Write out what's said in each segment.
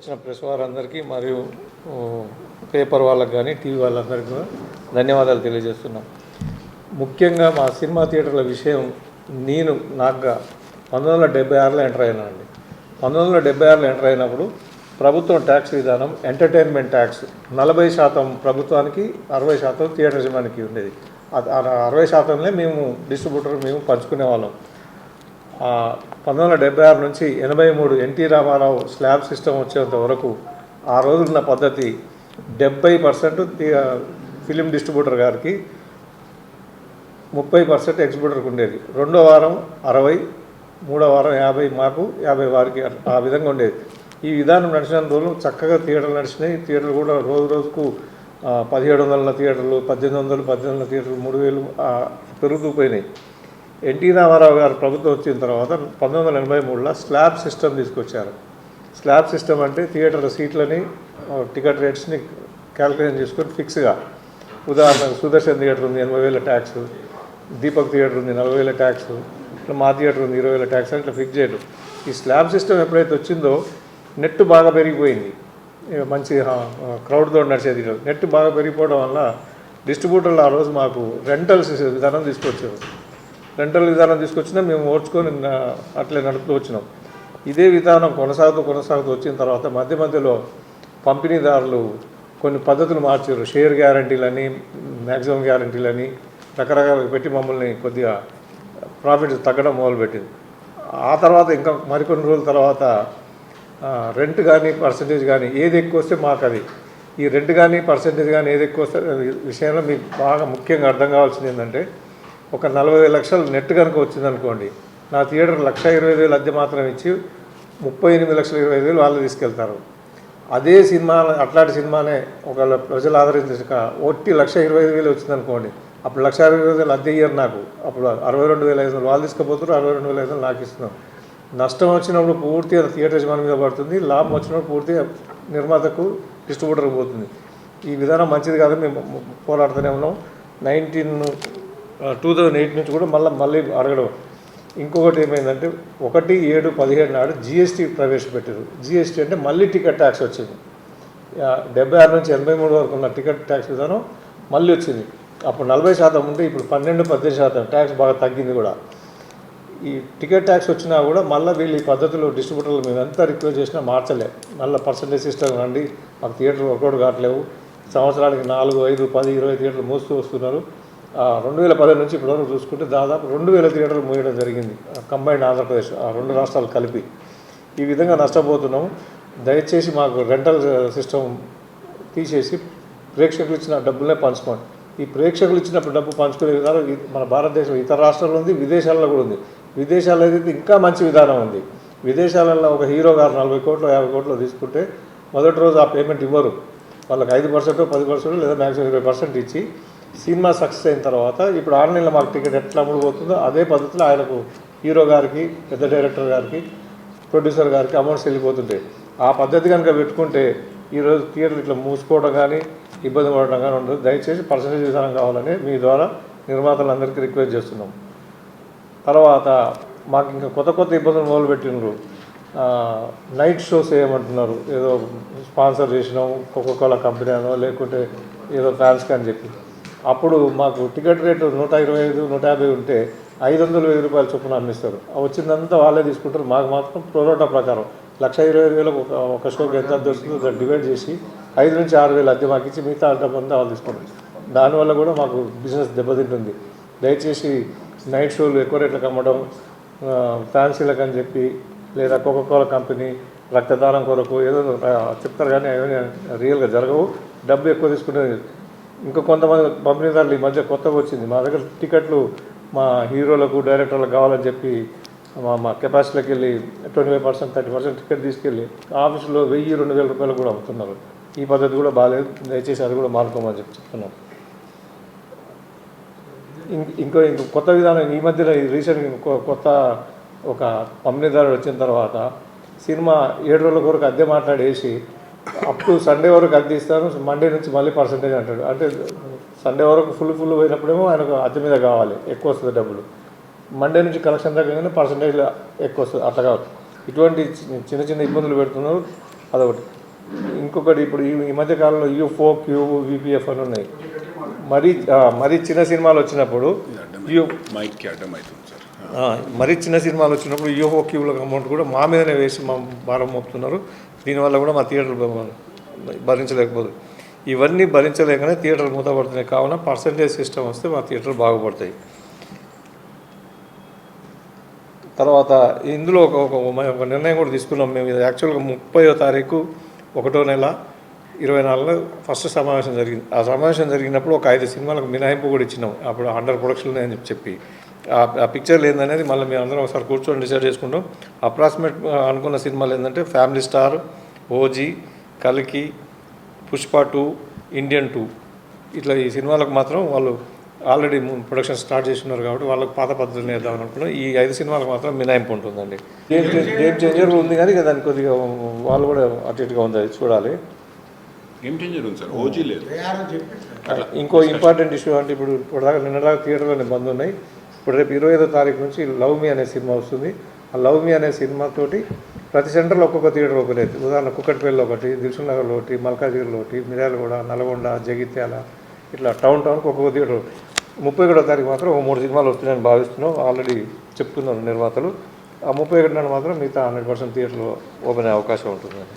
వచ్చిన ప్రెస్ వారందరికీ మరియు పేపర్ వాళ్ళకి కానీ టీవీ వాళ్ళందరికీ కూడా ధన్యవాదాలు తెలియజేస్తున్నాం. ముఖ్యంగా మా సినిమా థియేటర్ల విషయం నాకు 1976లో ఎంటర్ అయినానండి. 1976లో ఎంటర్ అయినప్పుడు ప్రభుత్వం ట్యాక్స్ విధానం ఎంటర్టైన్మెంట్ ట్యాక్స్ 40% ప్రభుత్వానికి, 60% థియేటర్ యజమానికి ఉండేది. 60%లే మేము డిస్ట్రిబ్యూటర్ మేము పంచుకునే వాళ్ళం. 1976 నుంచి 83 ఎన్టీ రామారావు స్లాబ్ సిస్టమ్ వచ్చేంత వరకు ఆ రోజున్న పద్ధతి 70% ఫిలిం డిస్ట్రిబ్యూటర్ గారికి, 30% ఎగ్జిబ్యూటర్కి ఉండేది. రెండో వారం 60, మూడో వారం 50 మాకు, 50 వారికి, ఆ విధంగా ఉండేది. ఈ విధానం నడిచిన రోజులు చక్కగా థియేటర్లు నడిచినాయి. థియేటర్లు కూడా రోజు రోజుకు 1700 థియేటర్లు, 1800 థియేటర్లు, 3000 పెరుగుతూ పోయినాయి. ఎన్టీ రామారావు గారు ప్రభుత్వం వచ్చిన తర్వాత 1983లో స్లాబ్ సిస్టమ్ తీసుకొచ్చారు. స్లాబ్ సిస్టమ్ అంటే థియేటర్ల సీట్లని, టికెట్ రేట్స్ని క్యాల్కులేట్ చేసుకొని ఫిక్స్గా, ఉదాహరణకు సుదర్శన్ థియేటర్ ఉంది 80,000 ట్యాక్స్, దీపక్ థియేటర్ ఉంది 40,000 ట్యాక్స్, ఇట్లా మా థియేటర్ ఉంది 20,000 ట్యాక్స్ అని ఇట్లా ఫిక్స్ చేయడం. ఈ స్లాబ్ సిస్టమ్ ఎప్పుడైతే వచ్చిందో నెట్ బాగా పెరిగిపోయింది. మంచి క్రౌడ్తో నడిచేది. నెట్ బాగా పెరిగిపోవడం వల్ల డిస్ట్రిబ్యూటర్లు ఆ రోజు మాకు రెంటల్ విధానం తీసుకొచ్చారు. రెంటల్ విధానం తీసుకొచ్చినా మేము ఓడ్చుకొని అట్లే నడుపుతూ వచ్చినాం. ఇదే విధానం కొనసాగుతూ వచ్చిన తర్వాత మధ్యలో పంపిణీదారులు కొన్ని పద్ధతులు మార్చారు. షేర్ గ్యారంటీలని, మ్యాక్సిమం గ్యారంటీలని రకరకాలు పెట్టి మమ్మల్ని కొద్దిగా ప్రాఫిట్ తగ్గడం మొదలుపెట్టింది. ఆ తర్వాత ఇంకా మరికొన్ని రోజుల తర్వాత రెంట్ కానీ పర్సంటేజ్ కానీ ఏది ఎక్కువ వస్తే మాకు అది, ఈ రెంట్ కానీ పర్సంటేజ్ కానీ ఏది ఎక్కువ వస్తే విషయంలో మీకు బాగా ముఖ్యంగా అర్థం కావాల్సింది ఏంటంటే, ఒక 40 లక్షలు నెట్ కనుక వచ్చిందనుకోండి, నా థియేటర్ 1,20,000 అద్దె మాత్రం ఇచ్చి 38,20,000 వాళ్ళు తీసుకెళ్తారు. అదే సినిమా, అట్లాంటి సినిమానే ఒకవేళ ప్రజలు ఆదరించక 1,25,000 వచ్చిందనుకోండి, అప్పుడు 1,60,000 అద్దె ఇయ్యారు నాకు. అప్పుడు 62,500 వాళ్ళు తీసుకుపోతారు, 62,500 నాకు ఇస్తున్నాం. నష్టం వచ్చినప్పుడు పూర్తిగా థియేటర్ యజమాని మీద పడుతుంది, లాభం వచ్చినప్పుడు పూర్తిగా నిర్మాతకు, డిస్ట్రిబ్యూటర్కి పోతుంది. ఈ విధానం మంచిది కాదని మేము పోరాడుతూనే ఉన్నాం. 2008 నుంచి కూడా మళ్ళీ అడగడం. ఇంకొకటి ఏమైందంటే 1/7/17 నాడు GST ప్రవేశపెట్టారు. GST అంటే మళ్ళీ టికెట్ ట్యాక్స్ వచ్చింది. 76 నుంచి 83 వరకు ఉన్న టికెట్ ట్యాక్స్ విధానం మళ్ళీ వచ్చింది. అప్పుడు 40% ఉంటే ఇప్పుడు 12-18% ట్యాక్స్ బాగా తగ్గింది కూడా. ఈ టికెట్ ట్యాక్స్ వచ్చినా కూడా మళ్ళీ వీళ్ళు ఈ పద్ధతిలో డిస్ట్రిబ్యూటర్లు మేము ఎంత రిక్వెస్ట్ చేసినా మార్చలే. మళ్ళీ పర్సంటేజ్ సిస్టమ్ రండి, మాకు థియేటర్లు వర్కౌట్ కావట్లేవు, సంవత్సరానికి 4, 5, 10, 20 థియేటర్లు మోస్తూ వస్తున్నారు. 2010 నుంచి ఇప్పటివరకు చూసుకుంటే దాదాపు 2,000 థియేటర్లు మూయడం జరిగింది, కంబైన్డ్ ఆంధ్రప్రదేశ్, ఆ 2 రాష్ట్రాలు కలిపి. ఈ విధంగా నష్టపోతున్నాము. దయచేసి మాకు రెంటల్ సిస్టమ్ తీసేసి ప్రేక్షకులు ఇచ్చిన డబ్బులనే పంచుకోండి. ఈ ప్రేక్షకులు ఇచ్చినప్పుడు డబ్బు పంచుకునే విధానం మన భారతదేశం ఇతర రాష్ట్రాల్లో ఉంది, విదేశాల్లో కూడా ఉంది. విదేశాల్లో అయితే ఇంకా మంచి విధానం ఉంది. విదేశాలలో ఒక హీరో గారు 40 కోట్లు 50 కోట్లు తీసుకుంటే మొదటి రోజు ఆ పేమెంట్ ఇవ్వరు. వాళ్ళకి 5%, 10% లేదా మ్యాక్సిమం 20% ఇచ్చి సినిమా సక్సెస్ అయిన తర్వాత ఇప్పుడు ఆన్లైన్లో మాకు టికెట్ ఎట్లా అమ్ముడుపోతుందో అదే పద్ధతిలో ఆయనకు, హీరో గారికి, పెద్ద డైరెక్టర్ గారికి, ప్రొడ్యూసర్ గారికి అమౌంట్స్ వెళ్ళిపోతుంటాయి. ఆ పద్ధతి కనుక పెట్టుకుంటే ఈరోజు థియేటర్లు ఇట్లా మూసుకోవడం కానీ, ఇబ్బంది పడడం కానీ ఉండదు. దయచేసి పర్సంటేజ్ విధానం కావాలని మీ ద్వారా నిర్మాతలందరికీ రిక్వెస్ట్ చేస్తున్నాం. తర్వాత మాకు ఇంకా కొత్త ఇబ్బందులు మొదలుపెట్టినారు. నైట్ షోస్ వేయమంటున్నారు. ఏదో స్పాన్సర్ చేసినాం, కోకోకోలా కంపెనీ అనో లేకుంటే ఏదో ఫ్యాన్స్కి అని చెప్పి. అప్పుడు మాకు టికెట్ రేటు 125, 150 ఉంటే 500, 1000 చొప్పున అమ్మిస్తారు. వచ్చిందంతా వాళ్ళే తీసుకుంటారు. మాకు మాత్రం ప్రోరోటా ప్రకారం 1,25,000 ఒక షోకి ఎంత అద్దె వస్తుందో దాన్ని డివైడ్ చేసి 5 నుంచి 6,000 అద్దె మాకు ఇచ్చి మిగతా డబ్బంతా వాళ్ళు తీసుకుంటారు. దానివల్ల కూడా మాకు బిజినెస్ దెబ్బతింటుంది. దయచేసి నైట్ షోలు ఎక్కువ రేట్లకు అమ్మడం, ఫ్యాన్సీలకు అని చెప్పి, లేదా కోకోకోలా కంపెనీ రక్తదానం కొరకు ఏదో చెప్తారు కానీ అవన్నీ రియల్గా జరగవు. డబ్బు ఎక్కువ తీసుకుంటే ఇంకా కొంతమంది పంపిణీదారులు ఈ మధ్య కొత్తగా వచ్చింది. మా దగ్గర టికెట్లు మా హీరోలకు, డైరెక్టర్లకు కావాలని చెప్పి మా కెపాసిటీలోకి వెళ్ళి 25%, 30% టికెట్ తీసుకెళ్ళి ఆఫీసులో 1,000-2,000 రూపాయలు కూడా అమ్ముతున్నారు. ఈ పద్ధతి కూడా బాగాలేదు. దయచేసి అది కూడా మారుకోమని చెప్తున్నాం. ఇంకో కొత్త విధానం ఈ మధ్యలో రీసెంట్గా కొత్త ఒక పంపిణీదారుడు వచ్చిన తర్వాత సినిమా 7 రోజుల వరకు అద్దె మాట్లాడేసి అప్ టు సండే వరకు అద్దె ఇస్తాను, మండే నుంచి మళ్ళీ పర్సంటేజ్ అంటాడు. అంటే సండే వరకు ఫుల్ పోయినప్పుడేమో ఆయనకు అద్దె మీద కావాలి, ఎక్కువ వస్తుంది డబ్బులు. మండే నుంచి కలెక్షన్ తగ్గగానే పర్సంటేజ్ ఎక్కువ వస్తుంది. అట్లా కాదు. ఇటువంటి చిన్న ఇబ్బందులు పెడుతున్నారు. అదొకటి. ఇంకొకటి ఇప్పుడు ఈ మధ్య కాలంలో యూఎఫ్ఓ క్యూబ్ విపిఎఫ్ అని ఉన్నాయి. మరీ చిన్న సినిమాలు వచ్చినప్పుడు మరీ చిన్న సినిమాలు వచ్చినప్పుడు యూఎఫ్ఓ క్యూబ్ల అమౌంట్ కూడా మా మీదనే వేసి మా భారం మోపుతున్నారు. దీనివల్ల కూడా మా థియేటర్ భరించలేకపోతుంది. ఇవన్నీ భరించలేకనే థియేటర్లు మూతపడుతున్నాయి. కావున పర్సంటేజ్ సిస్టమ్ వస్తే మా థియేటర్లు బాగుపడతాయి. తర్వాత ఇందులో ఒక నిర్ణయం కూడా తీసుకున్నాం మేము. యాక్చువల్గా 30వ తారీఖు 1వ నెల 24 ఫస్ట్ సమావేశం జరిగింది. ఆ సమావేశం జరిగినప్పుడు ఒక 5 సినిమాలకు మినహాయింపు కూడా ఇచ్చినాం. అప్పుడు అండర్ ప్రొడక్షన్ అని చెప్పి ఆ పిక్చర్లు ఏందనేది మళ్ళీ మేము అందరం ఒకసారి కూర్చొని డిసైడ్ చేసుకుంటాం. అప్రాక్సిమేట్ అనుకున్న సినిమాలు ఏంటంటే ఫ్యామిలీ స్టార్, ఓజీ, కల్కి, పుష్ప 2, ఇండియన్ 2 ఇట్లా ఈ సినిమాలకు మాత్రం వాళ్ళు ఆల్రెడీ ప్రొడక్షన్ స్టార్ట్ చేస్తున్నారు కాబట్టి వాళ్ళకి పాత పద్ధతులు నేర్దాం అనుకున్నాం. ఈ 5 సినిమాలకు మాత్రం మినహాయింపు ఉంటుందండి. గేమ్ చేంజర్ ఉంది కానీ దానికి కొద్దిగా వాళ్ళు కూడా అటు ఇటుగా ఉంది, అది చూడాలి. గేమ్ చేంజర్ ఉంది సార్, ఓజీ లేదు. ఇంకో ఇంపార్టెంట్ ఇష్యూ అంటే ఇప్పుడు నిన్నదాకా థియేటర్లోనే బంద్ ఉన్నాయి. ఇప్పుడు రేపు 25వ తారీఖు నుంచి లవ్ మీ అనే సినిమా వస్తుంది. ఆ లవ్ మీ అనే సినిమాతోటి ప్రతి సెంటర్లో ఒక్కొక్క థియేటర్ ఒకటి. ఉదాహరణ కుక్కట్పల్లిలో ఒకటి, దిల్సుఖ్ నగర్లో ఒకటి, మల్కాజ్గిరిలో ఒకటి, మిర్యాలగూడ, నల్గొండ, జగిత్యాల ఇట్లా టౌన్కి ఒక్కొక్క థియేటర్. 31వ తారీఖు మాత్రం 3 సినిమాలు వస్తున్నాయని భావిస్తున్నాం. ఆల్రెడీ చెప్తున్నారు నిర్మాతలు. ఆ 31 నాడు మాత్రం మిగతా 100% థియేటర్లు ఓపెన్ అయ్యే అవకాశం ఉంటుందండి.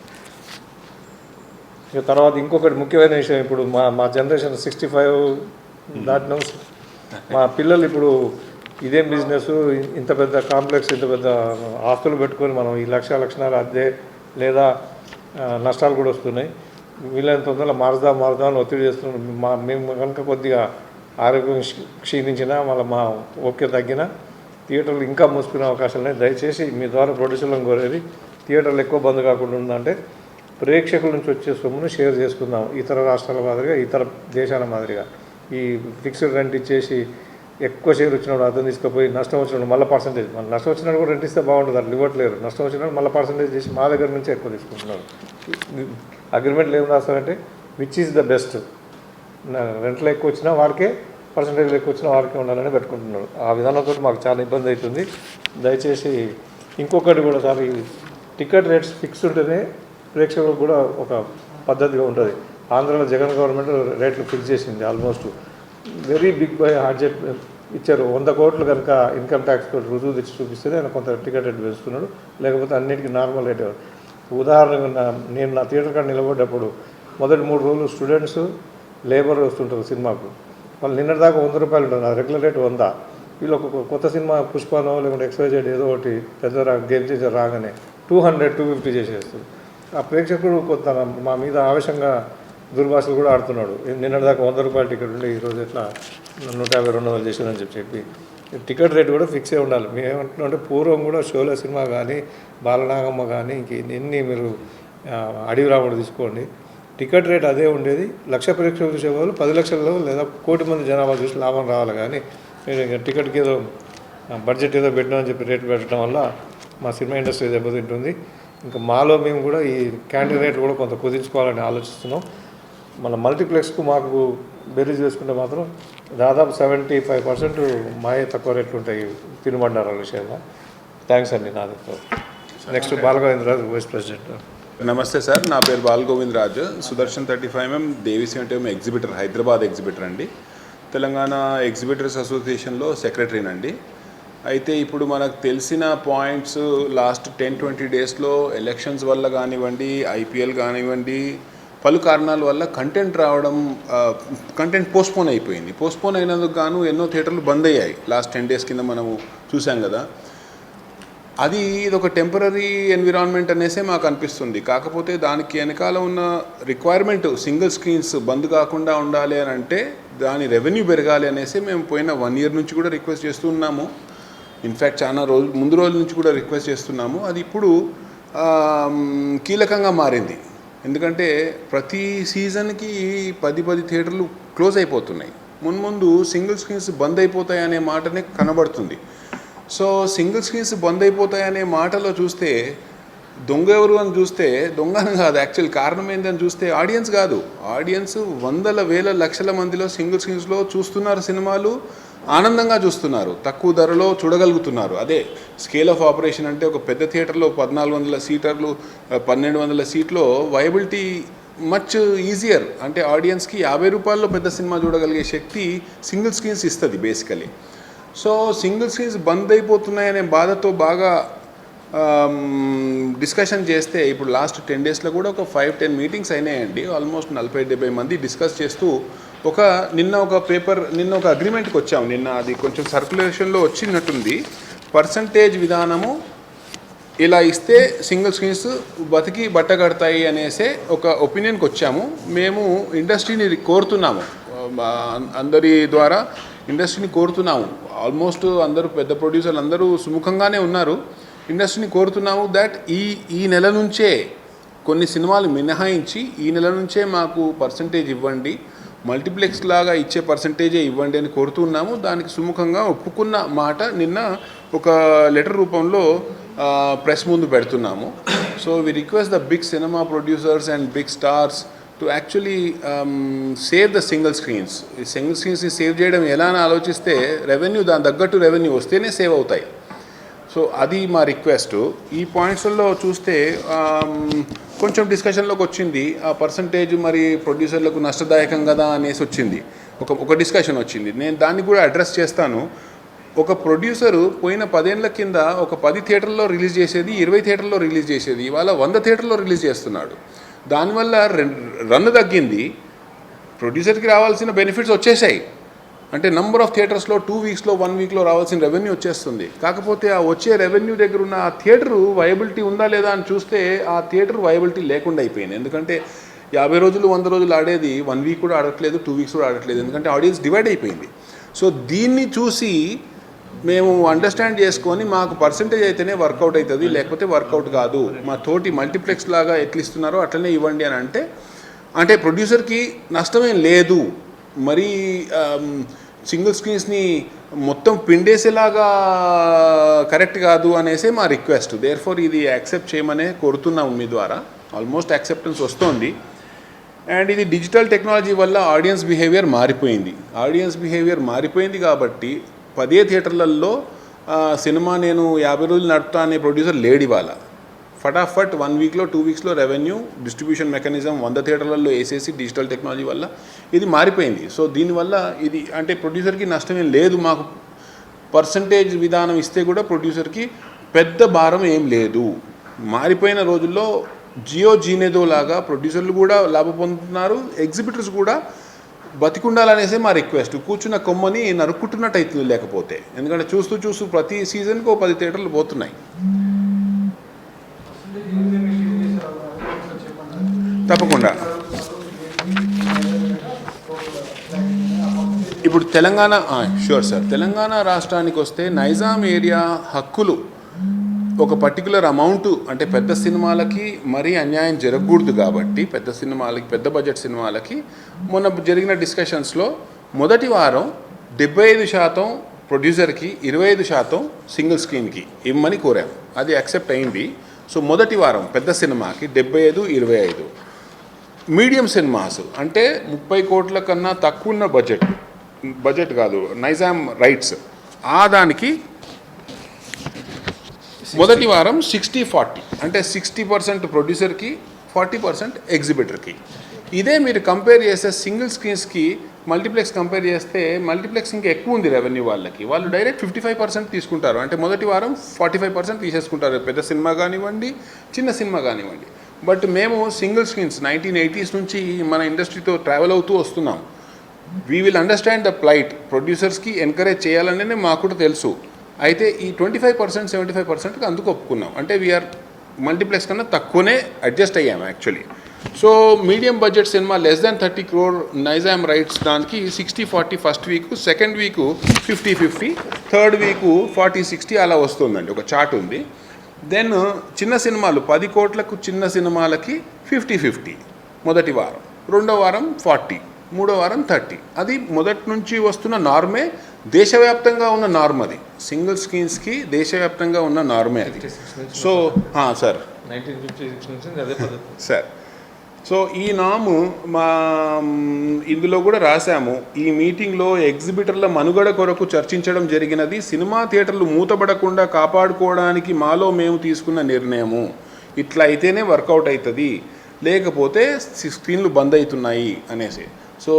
ఇక తర్వాత ఇంకొకటి ముఖ్యమైన విషయం, ఇప్పుడు మా జనరేషన్ 65 దాటిన మా పిల్లలు ఇప్పుడు ఇదేం బిజినెస్, ఇంత పెద్ద కాంప్లెక్స్, ఇంత పెద్ద ఆస్తులు పెట్టుకొని మనం ఈ లక్షణాలు అద్దె లేదా నష్టాలు కూడా వస్తున్నాయి. వీళ్ళని తొందరగా మారుదాం అని ఒత్తిడి చేస్తున్నాం. మేము కనుక కొద్దిగా ఆరోగ్యం క్షీణించినా మళ్ళీ మా ఓకే తగ్గినా థియేటర్లు ఇంకా మూసుకునే అవకాశాలు ఉన్నాయి. దయచేసి మీ ద్వారా ప్రొడ్యూసర్లను కోరేది థియేటర్లు ఎక్కువ బంద్ కాకుండా ఉందంటే ప్రేక్షకుల నుంచి వచ్చే సొమ్మును షేర్ చేసుకుందాం. ఇతర రాష్ట్రాల మాదిరిగా, ఇతర దేశాల మాదిరిగా ఈ ఫిక్స్డ్ రెంట్ ఇచ్చేసి ఎక్కువ షేర్ వచ్చినప్పుడు అర్థం తీసుకుపోయి నష్టం వచ్చినప్పుడు మళ్ళీ పర్సంటేజ్, మన నష్టం వచ్చినప్పుడు కూడా రెంట్ ఇస్తే బాగుంటుంది, అట్లా ఇవ్వట్లేరు. నష్టం వచ్చినప్పుడు మళ్ళీ పర్సంటేజ్ చేసి మా దగ్గర నుంచి ఎక్కువ తీసుకుంటున్నారు. అగ్రిమెంట్లు ఏం రాస్తారంటే విచ్ ఈజ్ ద బెస్ట్, రెంట్లో ఎక్కువ వచ్చినా వారికే, పర్సంటేజ్లు ఎక్కువ వచ్చినా వారికే ఉండాలని పెట్టుకుంటున్నారు. ఆ విధానంతో మాకు చాలా ఇబ్బంది అవుతుంది. దయచేసి ఇంకొకటి కూడా సార్, ఈ టికెట్ రేట్స్ ఫిక్స్ ఉంటేనే ప్రేక్షకులకు కూడా ఒక పద్ధతిగా ఉంటుంది. ఆంధ్రాలో జగన్ గవర్నమెంట్ రేట్లు ఫిక్స్ చేసింది. ఆల్మోస్ట్ వెరీ బిగ్ బై హార్జెట్ ఇచ్చారు. 100 కోట్లు కనుక ఇన్కమ్ ట్యాక్స్ తోటి రుజువు తెచ్చి చూపిస్తేనే ఆయన కొంత టికెట్ రేట్ పెంచుతున్నాడు. లేకపోతే అన్నిటికీ నార్మల్ రేట్. ఉదాహరణగా నేను నా థియేటర్ కాడ నిలబడ్డప్పుడు మొదటి 3 రోజులు స్టూడెంట్స్, లేబర్ వస్తుంటారు సినిమాకు. వాళ్ళు నిన్నటిదాకా 100 రూపాయలు ఉంటుంది, రెగ్యులర్ రేట్ 100. వీళ్ళు ఒక కొత్త సినిమా పుష్పనో లేకుంటే XYZ ఏదో ఒకటి పెద్ద గేమ్ చేంజర్ రాగానే 200, 250 చేసేస్తుంది. ఆ ప్రేక్షకుడు కొంత మా మీద ఆవేశంగా దుర్భాషలు కూడా ఆడుతున్నాడు. నిన్నటిదాకా 100 రూపాయల టికెట్ ఉంటే ఈరోజు ఎట్లా 150, 200 చేసిందని చెప్పి టికెట్ రేట్ కూడా ఫిక్సే ఉండాలి. మేము ఏమంటున్నాం అంటే పూర్వం కూడా షోల సినిమా కానీ, బాలనాగమ్మ కానీ, ఇంక ఎన్ని మీరు అడవి రాముడు తీసుకోండి, టికెట్ రేట్ అదే ఉండేది. 1,00,000 ప్రేక్షకులు చూసేవాళ్ళు 10 లక్షల్లో లేదా 1 కోటి మంది జనాభా చూసి లాభం రావాలి. కానీ టికెట్కి ఏదో బడ్జెట్ ఏదో పెట్టినామని చెప్పి రేటు పెట్టడం వల్ల మా సినిమా ఇండస్ట్రీ దెబ్బతింటుంది. ఇంకా మాలో మేము కూడా ఈ క్యాంటీన్ రేట్లు కూడా కొంత కుదించుకోవాలని ఆలోచిస్తున్నాం. మన మల్టీప్లెక్స్కు మాకు బెరీజ్ వేసుకుంటే మాత్రం దాదాపు 75% మాయే తక్కువ రేట్లు ఉంటాయి తినుబండారాల విషయంలో. థ్యాంక్స్ అండి. నాది నెక్స్ట్ బాలగోవిందరాజు, వైస్ ప్రెసిడెంట్. నమస్తే సార్, నా పేరు బాలగోవిందరాజు. సుదర్శన్ 35mm దేవిసిఎంటీఎం ఎగ్జిబిటర్, హైదరాబాద్ ఎగ్జిబిటర్ అండి. తెలంగాణ ఎగ్జిబిటర్స్ అసోసియేషన్లో సెక్రటరీనండి. అయితే ఇప్పుడు మనకు తెలిసిన పాయింట్స్ లాస్ట్ 10-20 డేస్లో ఎలక్షన్స్ వల్ల కానివ్వండి, IPL కానివ్వండి, పలు కారణాల వల్ల కంటెంట్ పోస్ట్పోన్ అయిపోయింది. పోస్ట్పోన్ అయినందుకు గాను ఎన్నో థియేటర్లు బంద్ అయ్యాయి. లాస్ట్ 10 డేస్ కింద మనము చూసాం కదా. ఇది ఒక టెంపరీ ఎన్విరాన్మెంట్ అనేసే మాకు అనిపిస్తుంది. కాకపోతే దానికి వెనకాల ఉన్న రిక్వైర్మెంట్ సింగిల్ స్క్రీన్స్ బంద్ కాకుండా ఉండాలి అని అంటే దాని రెవెన్యూ పెరగాలి అనేసి మేము పోయిన 1 year నుంచి కూడా రిక్వెస్ట్ చేస్తూ ఉన్నాము. ఇన్ఫ్యాక్ట్ చాలా ముందు రోజుల నుంచి కూడా రిక్వెస్ట్ చేస్తున్నాము. అది ఇప్పుడు కీలకంగా మారింది. ఎందుకంటే ప్రతి సీజన్కి 10 థియేటర్లు క్లోజ్ అయిపోతున్నాయి. ముందు సింగిల్ స్క్రీన్స్ బంద్ అయిపోతాయి అనే మాటనే కనబడుతుంది. సో సింగిల్ స్క్రీన్స్ బంద్ అయిపోతాయి అనే మాటలో చూస్తే దొంగ ఎవరు అని చూస్తే దొంగను కాదు, యాక్చువల్ కారణం ఏంటని చూస్తే ఆడియన్స్ కాదు. ఆడియన్స్ 100,000 లక్షల మందిలో సింగిల్ స్క్రీన్స్లో చూస్తున్నారు సినిమాలు. ఆనందంగా చూస్తున్నారు, తక్కువ ధరలో చూడగలుగుతున్నారు. అదే స్కేల్ ఆఫ్ ఆపరేషన్ అంటే ఒక పెద్ద థియేటర్లో 1400 సీటర్లు 1200 సీట్లో వైబిలిటీ మచ్ ఈజియర్. అంటే ఆడియన్స్కి 50 రూపాయల్లో పెద్ద సినిమా చూడగలిగే శక్తి సింగిల్ స్క్రీన్స్ ఇస్తుంది బేసికలీ. సో సింగిల్ స్క్రీన్స్ బంద్ అయిపోతున్నాయనే బాధతో బాగా డిస్కషన్ చేస్తే ఇప్పుడు లాస్ట్ 10 డేస్లో కూడా ఒక 5-10 మీటింగ్స్ అయినాయండి. ఆల్మోస్ట్ 40-70 మంది డిస్కస్ చేస్తూ నిన్న ఒక అగ్రిమెంట్కి వచ్చాము. నిన్న అది కొంచెం సర్క్యులేషన్లో వచ్చినట్టుంది. పర్సంటేజ్ విధానము ఇలా ఇస్తే సింగిల్ స్క్రీన్స్ బతికి బట్టగడతాయి అనేసే ఒక ఒపీనియన్కి వచ్చాము. మేము ఇండస్ట్రీని కోరుతున్నాము, అందరి ద్వారా ఇండస్ట్రీని కోరుతున్నాము. ఆల్మోస్ట్ అందరూ పెద్ద ప్రొడ్యూసర్లు అందరూ సుముఖంగానే ఉన్నారు. ఇండస్ట్రీని కోరుతున్నాము దట్ ఈ నెల నుంచే కొన్ని సినిమాలు మినహాయించి ఈ నెల నుంచే మాకు పర్సంటేజ్ ఇవ్వండి, మల్టీప్లెక్స్ లాగా ఇచ్చే పర్సంటేజే ఇవ్వండి అని కోరుతున్నాము. దానికి సుముఖంగా ఒప్పుకున్న మాట నిన్న ఒక లెటర్ రూపంలో ప్రెస్ ముందు పెడుతున్నాము. So we request the big cinema producers and big stars to actually save the single screens. ఈ సింగిల్ స్క్రీన్స్ని సేవ్ చేయడం ఎలా అని ఆలోచిస్తే దాని తగ్గట్టు రెవెన్యూ వస్తేనే సేవ్ అవుతాయి. సో అది మా రిక్వెస్ట్. ఈ పాయింట్స్లో చూస్తే కొంచెం డిస్కషన్లోకి వచ్చింది. ఆ పర్సంటేజ్ మరి ప్రొడ్యూసర్లకు నష్టదాయకం కదా అనేసి వచ్చింది, ఒక డిస్కషన్ వచ్చింది. నేను దాన్ని కూడా అడ్రస్ చేస్తాను. ఒక ప్రొడ్యూసరు పోయిన 10 ఏళ్ల కింద ఒక 10 థియేటర్లో రిలీజ్ చేసేది, 20 థియేటర్లో రిలీజ్ చేసేది, ఇవాళ 100 థియేటర్లో రిలీజ్ చేస్తున్నాడు. దానివల్ల రన్ తగ్గింది, ప్రొడ్యూసర్కి రావాల్సిన బెనిఫిట్స్ వచ్చేసాయి. అంటే నెంబర్ ఆఫ్ థియేటర్స్లో 2 వీక్స్లో 1 వీక్లో రావాల్సిన రెవెన్యూ వచ్చేస్తుంది. కాకపోతే ఆ వచ్చే రెవెన్యూ దగ్గర ఉన్న ఆ థియేటరు వయబిలిటీ ఉందా లేదా అని చూస్తే ఆ థియేటర్ వయబిలిటీ లేకుండా అయిపోయింది. ఎందుకంటే 50 రోజులు 100 రోజులు ఆడేది 1 వీక్ కూడా ఆడట్లేదు, 2 వీక్స్ కూడా ఆడట్లేదు. ఎందుకంటే ఆడియన్స్ డివైడ్ అయిపోయింది. సో దీన్ని చూసి మేము అండర్స్టాండ్ చేసుకొని మాకు పర్సంటేజ్ అయితేనే వర్కౌట్ అవుతుంది, లేకపోతే వర్కౌట్ కాదు, మా తోటి మల్టీప్లెక్స్ లాగా ఎట్లా ఇస్తున్నారో అట్లనే ఇవ్వండి అని అంటే ప్రొడ్యూసర్కి నష్టమేం లేదు. మరీ సింగిల్ స్క్రీన్స్ని మొత్తం పిండేసేలాగా కరెక్ట్ కాదు అనేసి మా రిక్వెస్ట్. దేర్ఫోర్ ఇది యాక్సెప్ట్ చేయమనే కోరుతున్నాము మీ ద్వారా. ఆల్మోస్ట్ యాక్సెప్టెన్స్ వస్తుంది. అండ్ ఇది డిజిటల్ టెక్నాలజీ వల్ల ఆడియన్స్ బిహేవియర్ మారిపోయింది కాబట్టి 10 థియేటర్లలో సినిమా నేను 50 రోజులు నడుపుతా అనే ప్రొడ్యూసర్ లేడు ఇవాళ. ఫటాఫట్ 1 వీక్లో 2 వీక్స్లో రెవెన్యూ డిస్ట్రిబ్యూషన్ మెకానిజం 100 థియేటర్లలో వేసేసి డిజిటల్ టెక్నాలజీ వల్ల ఇది మారిపోయింది. సో దీనివల్ల ఇది అంటే ప్రొడ్యూసర్కి నష్టమేం లేదు. మాకు పర్సంటేజ్ విధానం ఇస్తే కూడా ప్రొడ్యూసర్కి పెద్ద భారం ఏం లేదు. మారిపోయిన రోజుల్లో జీనేదో లాగా ప్రొడ్యూసర్లు కూడా లాభం పొందుతున్నారు, ఎగ్జిబిటర్స్ కూడా బతికుండాలనేసే మా రిక్వెస్ట్. కూర్చున్న కొమ్మని నరుక్కుంటున్నట్టు అవుతుంది లేకపోతే. ఎందుకంటే చూస్తూ ప్రతి సీజన్కి 10 థియేటర్లు పోతున్నాయి. తప్పకుండా. ఇప్పుడు తెలంగాణ షూర్ సార్, తెలంగాణ రాష్ట్రానికి వస్తే నైజాం ఏరియా హక్కులు ఒక పర్టికులర్ అమౌంట్, అంటే పెద్ద సినిమాలకి మరీ అన్యాయం జరగకూడదు కాబట్టి పెద్ద సినిమాలకి, పెద్ద బడ్జెట్ సినిమాలకి మొన్న జరిగిన డిస్కషన్స్లో మొదటి వారం 75% ప్రొడ్యూసర్కి, 25% సింగిల్ స్క్రీన్కి ఇమ్మని కోరాము. అది యాక్సెప్ట్ అయింది. సో మొదటి వారం పెద్ద సినిమాకి 75-25. మీడియం సినిమాస్ అంటే 30 కోట్ల కన్నా తక్కువ ఉన్న బడ్జెట్ కాదు, నైజాం రైట్స్, ఆ దానికి మొదటి వారం 60-40, అంటే 60% ప్రొడ్యూసర్కి, 40% ఎగ్జిబిటర్కి. ఇదే మీరు కంపేర్ చేస్తే సింగిల్ స్క్రీన్స్కి మల్టీప్లెక్స్ కంపేర్ చేస్తే మల్టీప్లెక్స్ ఇంకా ఎక్కువ ఉంది రెవెన్యూ వాళ్ళకి. వాళ్ళు డైరెక్ట్ 55% తీసుకుంటారు. అంటే మొదటి వారం 45% తీసేసుకుంటారు, పెద్ద సినిమా కానివ్వండి, చిన్న సినిమా కానివ్వండి. బట్ మేము సింగిల్ స్క్రీన్స్ 1980s నుంచి మన ఇండస్ట్రీతో ట్రావెల్ అవుతూ వస్తున్నాం. We will understand the plight. ప్రొడ్యూసర్స్కి ఎంకరేజ్ చేయాలనే మాకు కూడా తెలుసు. అయితే ఈ 25%, 75%కి అందుకు ఒప్పుకున్నాం. అంటే వీఆర్ మల్టీప్లెక్స్ కన్నా తక్కువనే అడ్జస్ట్ అయ్యాము actually. So medium budget cinema less than 30 crore Nizam rights దానికి 60-40 first week, second week 50-50, third week 40-60 అలా వస్తుందండి. ఒక చార్ట్ ఉంది. దెన్ చిన్న సినిమాలు 10 కోట్లకు చిన్న సినిమాలకి 50-50 మొదటి వారం, రెండో వారం 40, మూడో వారం 30. అది మొదటి నుంచి వస్తున్న నార్మే, దేశవ్యాప్తంగా ఉన్న నార్మ్. అది సింగిల్ స్క్రీన్స్కి దేశవ్యాప్తంగా ఉన్న నార్మే అది. సో సార్ 1956 నుంచి అదే పద్ధతి సార్. సో ఈ నాము మా ఇందులో కూడా రాశాము. ఈ మీటింగ్లో ఎగ్జిబిటర్ల మనుగడ కొరకు చర్చించడం జరిగినది. సినిమా థియేటర్లు మూతపడకుండా కాపాడుకోవడానికి మాలో మేము తీసుకున్న నిర్ణయము. ఇట్లా అయితేనే వర్కౌట్ అవుతుంది, లేకపోతే స్క్రీన్లు బంద్ అవుతున్నాయి అనేసి. సో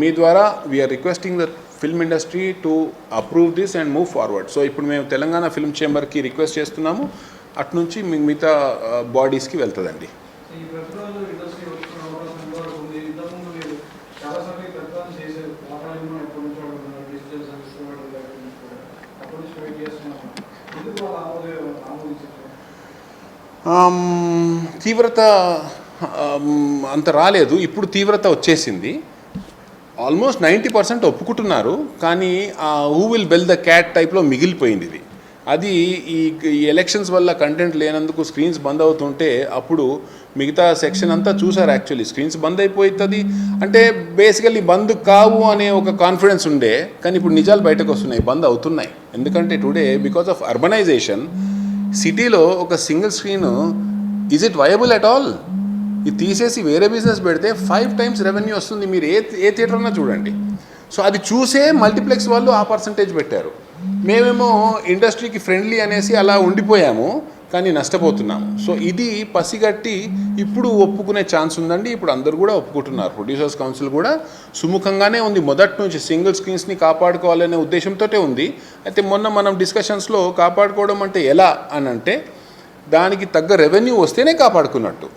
మీ ద్వారా we are requesting the film industry to approve this and move forward. So ఇప్పుడు మేము తెలంగాణ ఫిల్మ్ చేంబర్కి రిక్వెస్ట్ చేస్తున్నాము, అట్నుంచి మిగతా బాడీస్కి వెళ్తుందండి. తీవ్రత అంత రాలేదు, ఇప్పుడు తీవ్రత వచ్చేసింది. ఆల్మోస్ట్ 90% ఒప్పుకుంటున్నారు, కానీ who will bell the cat టైప్లో మిగిలిపోయింది ఇది. అది ఈ ఎలక్షన్స్ వల్ల కంటెంట్ లేనందుకు స్క్రీన్స్ బంద్ అవుతుంటే అప్పుడు మిగతా సెక్షన్ అంతా చూసారు. యాక్చువల్లీ స్క్రీన్స్ బంద్ అయిపోతుంది అంటే బేసికల్లీ బంద్ కావు అనే ఒక కాన్ఫిడెన్స్ ఉండే, కానీ ఇప్పుడు నిజాలు బయటకు వస్తున్నాయి, బంద్ అవుతున్నాయి. ఎందుకంటే టుడే బికాస్ ఆఫ్ అర్బనైజేషన్ సిటీలో ఒక single screen is it viable at all? ఇది తీసేసి వేరే బిజినెస్ పెడితే 5 times రెవెన్యూ వస్తుంది. మీరు ఏ థియేటర్ అన్నా చూడండి. సో అది చూసే మల్టీప్లెక్స్ వాళ్ళు ఆ పర్సంటేజ్ పెట్టారు. మేమేమో ఇండస్ట్రీకి ఫ్రెండ్లీ అనేసి అలా ఉండిపోయాము, కానీ నష్టపోతున్నాము. సో ఇది పసిగట్టి ఇప్పుడు ఒప్పుకునే ఛాన్స్ ఉందండి. ఇప్పుడు అందరూ కూడా ఒప్పుకుంటున్నారు. ప్రొడ్యూసర్స్ కౌన్సిల్ కూడా సుముఖంగానే ఉంది. మొదటి నుంచి సింగిల్ స్క్రీన్స్ని కాపాడుకోవాలనే ఉద్దేశంతో ఉంది. అయితే మొన్న మనం డిస్కషన్స్లో కాపాడుకోవడం అంటే ఎలా అని అంటే దానికి తగ్గ రెవెన్యూ వస్తేనే కాపాడుకున్నట్టు.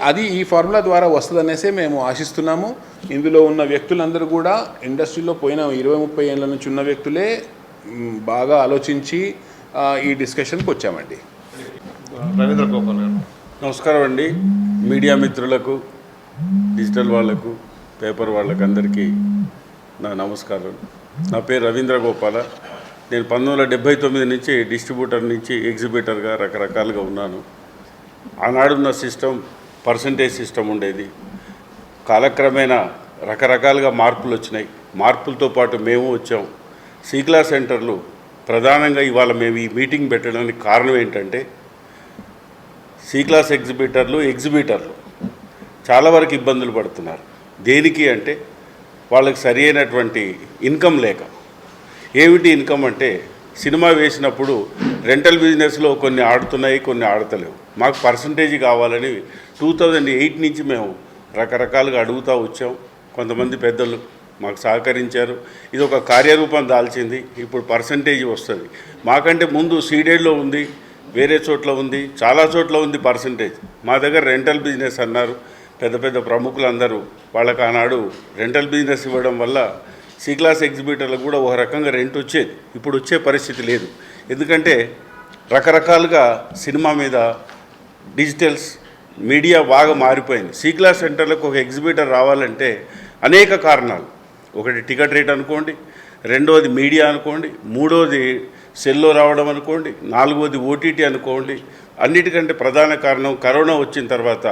అది ఈ ఫార్ములా ద్వారా వస్తుందనేసే మేము ఆశిస్తున్నాము. ఇందులో ఉన్న వ్యక్తులందరూ కూడా ఇండస్ట్రీలో పోయిన 20-30 ఏళ్ళ నుంచి ఉన్న వ్యక్తులే బాగా ఆలోచించి ఈ డిస్కషన్కి వచ్చామండి. రవీంద్ర గోపాల్ గారు. నమస్కారం అండి. మీడియా మిత్రులకు, డిజిటల్ వాళ్లకు, పేపర్ వాళ్ళకు అందరికీ నా నమస్కారం. నా పేరు రవీంద్ర గోపాల. నేను 1979 నుంచి డిస్ట్రిబ్యూటర్ నుంచి ఎగ్జిబిటర్గా రకరకాలుగా ఉన్నాను. ఆనాడున్న సిస్టమ్ పర్సంటేజ్ సిస్టమ్ ఉండేది. కాలక్రమేణా రకరకాలుగా మార్పులు వచ్చినాయి. మార్పులతో పాటు మేము వచ్చాం. సీక్లా సెంటర్లు ప్రధానంగా ఇవాళ మేము ఈ మీటింగ్ పెట్టడానికి కారణం ఏంటంటే సి క్లాస్ ఎగ్జిబిటర్లు చాలా వరకు ఇబ్బందులు పడుతున్నారు. దేనికి అంటే వాళ్ళకి సరి అయినటువంటి ఇన్కమ్ లేక. ఏమిటి ఇన్కమ్ అంటే సినిమా వేసినప్పుడు రెంటల్ బిజినెస్లో కొన్ని ఆడుతున్నాయి, కొన్ని ఆడతలేవు. మాకు పర్సంటేజ్ కావాలని 2008 నుంచి మేము రకరకాలుగా అడుగుతూ వచ్చాం. కొంతమంది పెద్దలు మాకు సహకరించారు. ఇది ఒక కార్యరూపం దాల్చింది. ఇప్పుడు పర్సంటేజ్ వస్తుంది. మాకంటే ముందు సీడెడ్లో ఉంది, వేరే చోట్ల ఉంది, చాలా చోట్ల ఉంది పర్సంటేజ్. మా దగ్గర రెంటల్ బిజినెస్ అన్నారు. పెద్ద పెద్ద ప్రముఖులందరూ వాళ్ళకి ఆనాడు రెంటల్ బిజినెస్ ఇవ్వడం వల్ల సి క్లాస్ ఎగ్జిబిటర్లకు కూడా ఒక రకంగా రెంట్ వచ్చేది. ఇప్పుడు వచ్చే పరిస్థితి లేదు. ఎందుకంటే రకరకాలుగా సినిమా మీద డిజిటల్స్ మీడియా బాగా మారిపోయింది. సి క్లాస్ సెంటర్లకు ఒక ఎగ్జిబిటర్ రావాలంటే అనేక కారణాలు. ఒకటి టికెట్ రేట్ అనుకోండి, రెండవది మీడియా అనుకోండి, మూడవది సెల్లో రావడం అనుకోండి, నాలుగవది ఓటీటీ అనుకోండి. అన్నిటికంటే ప్రధాన కారణం కరోనా వచ్చిన తర్వాత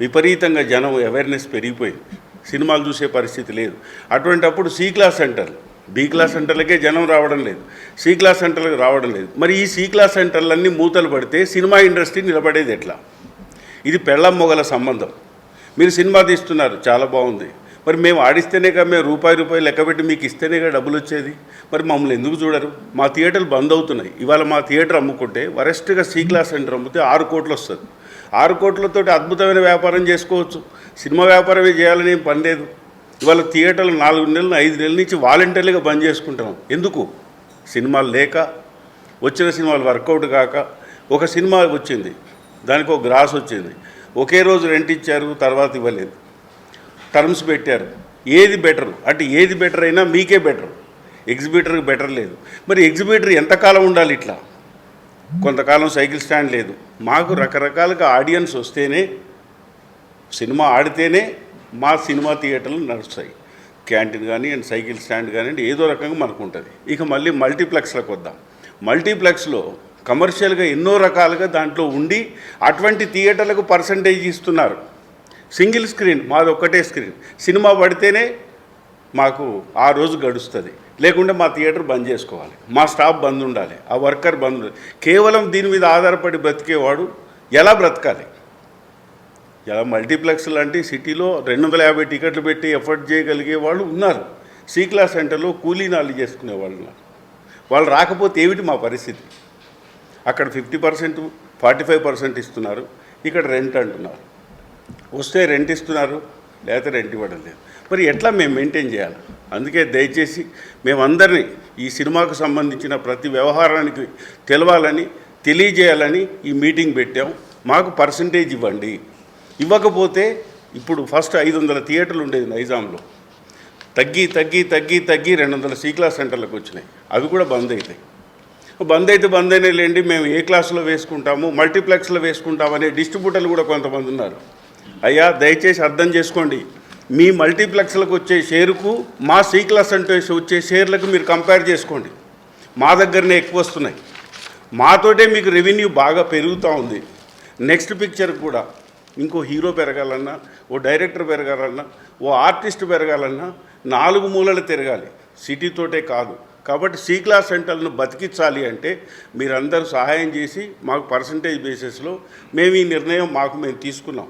విపరీతంగా జనం అవేర్నెస్ పెరిగిపోయింది. సినిమాలు చూసే పరిస్థితి లేదు. అటువంటప్పుడు సి క్లాస్ సెంటర్లు, బి క్లాస్ సెంటర్లకే జనం రావడం లేదు, సి క్లాస్ సెంటర్లకు రావడం లేదు. మరి ఈ సి క్లాస్ సెంటర్లన్నీ మూతలు పడితే సినిమా ఇండస్ట్రీ నిలబడేది ఎట్లా? ఇది పెళ్ళం మొగల సంబంధం. మీరు సినిమా తీస్తున్నారు, చాలా బాగుంది. మరి మేము ఆడిస్తేనేగా, మేము రూపాయి లెక్కబెట్టి మీకు ఇస్తేనేగా డబ్బులు వచ్చేది. మరి మమ్మల్ని ఎందుకు చూడరు? మా థియేటర్లు బంద్ అవుతున్నాయి. ఇవాళ మా థియేటర్ అమ్ముకుంటే వరెస్ట్గా సి క్లాస్ సెంటర్ అమ్మితే 6 కోట్లు వస్తుంది. 6 కోట్లతో అద్భుతమైన వ్యాపారం చేసుకోవచ్చు. సినిమా వ్యాపారమే చేయాలని ఏం పని లేదు. ఇవాళ థియేటర్లు 4 నెలలు 5 నెలల నుంచి వాలంటీర్లుగా బంద్ చేసుకుంటున్నాం. ఎందుకు? సినిమాలు లేక, వచ్చిన సినిమాలు వర్కౌట్ కాక. ఒక సినిమా వచ్చింది, దానికి ఒక గ్రాస్ వచ్చింది, ఒకే రోజు రెంట్ ఇచ్చారు, తర్వాత ఇవ్వలేదు, టర్మ్స్ పెట్టారు. ఏది బెటర్ అంటే ఏది బెటర్ అయినా మీకే బెటర్, ఎగ్జిబిటర్కి బెటర్ లేదు. మరి ఎగ్జిబిటర్ ఎంతకాలం ఉండాలి ఇట్లా? కొంతకాలం సైకిల్ స్టాండ్ లేదు. మాకు రకరకాలుగా ఆడియన్స్ వస్తేనే, సినిమా ఆడితేనే మా సినిమా థియేటర్లు నడుస్తాయి. క్యాంటీన్ కానీ అండ్ సైకిల్ స్టాండ్ కానివ్వండి, ఏదో రకంగా మనకు ఉంటుంది. ఇక మళ్ళీ మల్టీప్లెక్స్లకు వద్దాం. మల్టీప్లెక్స్లో కమర్షియల్గా ఎన్నో రకాలుగా దాంట్లో ఉండి అటువంటి థియేటర్లకు పర్సంటేజ్ ఇస్తున్నారు. సింగిల్ స్క్రీన్, మాది ఒక్కటే స్క్రీన్. సినిమా పడితేనే మాకు ఆ రోజు గడుస్తుంది, లేకుంటే మా థియేటర్ బంద్ చేసుకోవాలి, మా స్టాఫ్ బంద్ ఉండాలి, ఆ వర్కర్ బంద్ ఉండాలి. కేవలం దీని మీద ఆధారపడి బ్రతికేవాడు ఎలా బ్రతకాలి? ఇలా మల్టీప్లెక్స్ లాంటి సిటీలో 250 టికెట్లు పెట్టి ఎఫర్ట్ చేయగలిగే వాళ్ళు ఉన్నారు. సి క్లాస్ సెంటర్లో కూలీ నాలి చేసుకునే వాళ్ళు ఉన్నారు. వాళ్ళు రాకపోతే ఏమిటి మా పరిస్థితి? అక్కడ 50%, 45% ఇస్తున్నారు, ఇక్కడ రెంట్ అంటున్నారు. వస్తే రెంట్ ఇస్తున్నారు, లేకపోతే రెంట్ ఇవ్వడం లేదు. మరి ఎట్లా మేము మెయింటైన్ చేయాలి? అందుకే దయచేసి మేమందరినీ ఈ సినిమాకు సంబంధించిన ప్రతి వ్యవహారానికి తెలవాలని, తెలియజేయాలని ఈ మీటింగ్ పెట్టాం. మాకు పర్సంటేజ్ ఇవ్వండి. ఇవ్వకపోతే ఇప్పుడు ఫస్ట్ 500 థియేటర్లు ఉండేది నైజాంలో, తగ్గి 200 సి క్లాస్ సెంటర్లకు వచ్చినాయి. అవి కూడా బంద్ అవుతాయి. బంద్ అయినా లేండి, మేము ఏ క్లాసులో వేసుకుంటాము, మల్టీప్లెక్స్లో వేసుకుంటామనే డిస్ట్రిబ్యూటర్లు కూడా కొంతమంది ఉన్నారు. అయ్యా దయచేసి అర్థం చేసుకోండి, మీ మల్టీప్లెక్స్లకు వచ్చే షేరుకు మా సి క్లాస్ అంటే వచ్చే షేర్లకు మీరు కంపేర్ చేసుకోండి. మా దగ్గరనే ఎక్కువ వస్తున్నాయి, మాతోటే మీకు రెవెన్యూ బాగా పెరుగుతూ ఉంది. నెక్స్ట్ పిక్చర్ కూడా ఇంకో హీరో పెరగాలన్నా, ఓ డైరెక్టర్ పెరగాలన్నా, ఓ ఆర్టిస్ట్ పెరగాలన్నా 4 మూలలు తిరగాలి, సిటీతోటే కాదు. కాబట్టి సి క్లాస్ సెంటర్లను బతికించాలి అంటే మీరందరూ సహాయం చేసి మాకు పర్సంటేజ్ బేసిస్లో మేము ఈ నిర్ణయం మేము తీసుకున్నాం.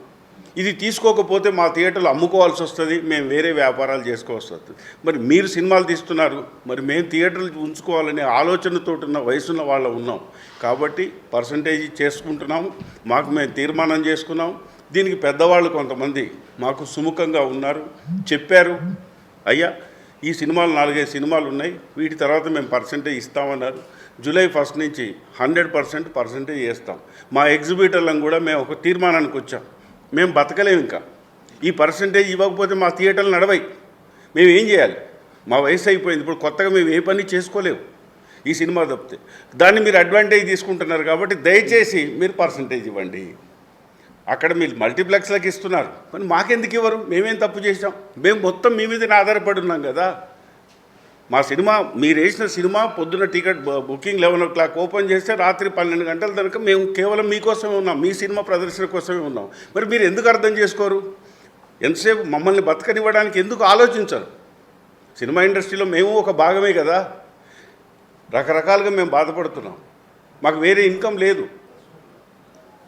ఇది తీసుకోకపోతే మా థియేటర్లు అమ్ముకోవాల్సి వస్తుంది, మేము వేరే వ్యాపారాలు చేసుకోవాల్సి వస్తుంది. మరి మీరు సినిమాలు తీస్తున్నారు, మరి మేము థియేటర్లు ఉంచుకోవాలనే ఆలోచనతో ఉన్న వయసున్న వాళ్ళ ఉన్నాం. కాబట్టి పర్సంటేజ్ చేసుకుంటున్నాము, మేము తీర్మానం చేసుకున్నాం. దీనికి పెద్దవాళ్ళు కొంతమంది మాకు సుముఖంగా ఉన్నారు, చెప్పారు, అయ్యా ఈ సినిమాలు 4-5 సినిమాలు ఉన్నాయి, వీటి తర్వాత మేము పర్సంటేజ్ ఇస్తామన్నారు. జూలై 1 నుంచి 100% పర్సంటేజ్ చేస్తాం. మా ఎగ్జిబిటర్లను కూడా మేము ఒక తీర్మానానికి వచ్చాం. మేము బతకలేము ఇంకా, ఈ పర్సంటేజ్ ఇవ్వకపోతే మా థియేటర్లు నడవై. మేము ఏం చేయాలి? మా వయసు అయిపోయింది, ఇప్పుడు కొత్తగా మేము ఏ పని చేసుకోలేము ఈ సినిమా తప్పితే. దాన్ని మీరు అడ్వాంటేజ్ తీసుకుంటున్నారు. కాబట్టి దయచేసి మీరు పర్సంటేజ్ ఇవ్వండి. అక్కడ మీరు మల్టీప్లెక్స్లకు ఇస్తున్నారు, మరి మాకెందుకు ఇవ్వరు? మేమేం తప్పు చేసాం? మేము మొత్తం మీ మీదనే ఆధారపడి ఉన్నాం కదా. మా సినిమా, మీరు వేసిన సినిమా పొద్దున్న టికెట్ బుకింగ్ 11 o'clock ఓపెన్ చేస్తే రాత్రి 12 గంటల దాకా మేము కేవలం మీకోసమే ఉన్నాం, మీ సినిమా ప్రదర్శన కోసమే ఉన్నాం. మరి మీరు ఎందుకు అర్థం చేసుకోరు? ఎంతసేపు మమ్మల్ని బతకనివ్వడానికి ఎందుకు ఆలోచించరు? సినిమా ఇండస్ట్రీలో మేము ఒక భాగమే కదా. రకరకాలుగా మేము బాధపడుతున్నాం, మాకు వేరే ఇన్కమ్ లేదు.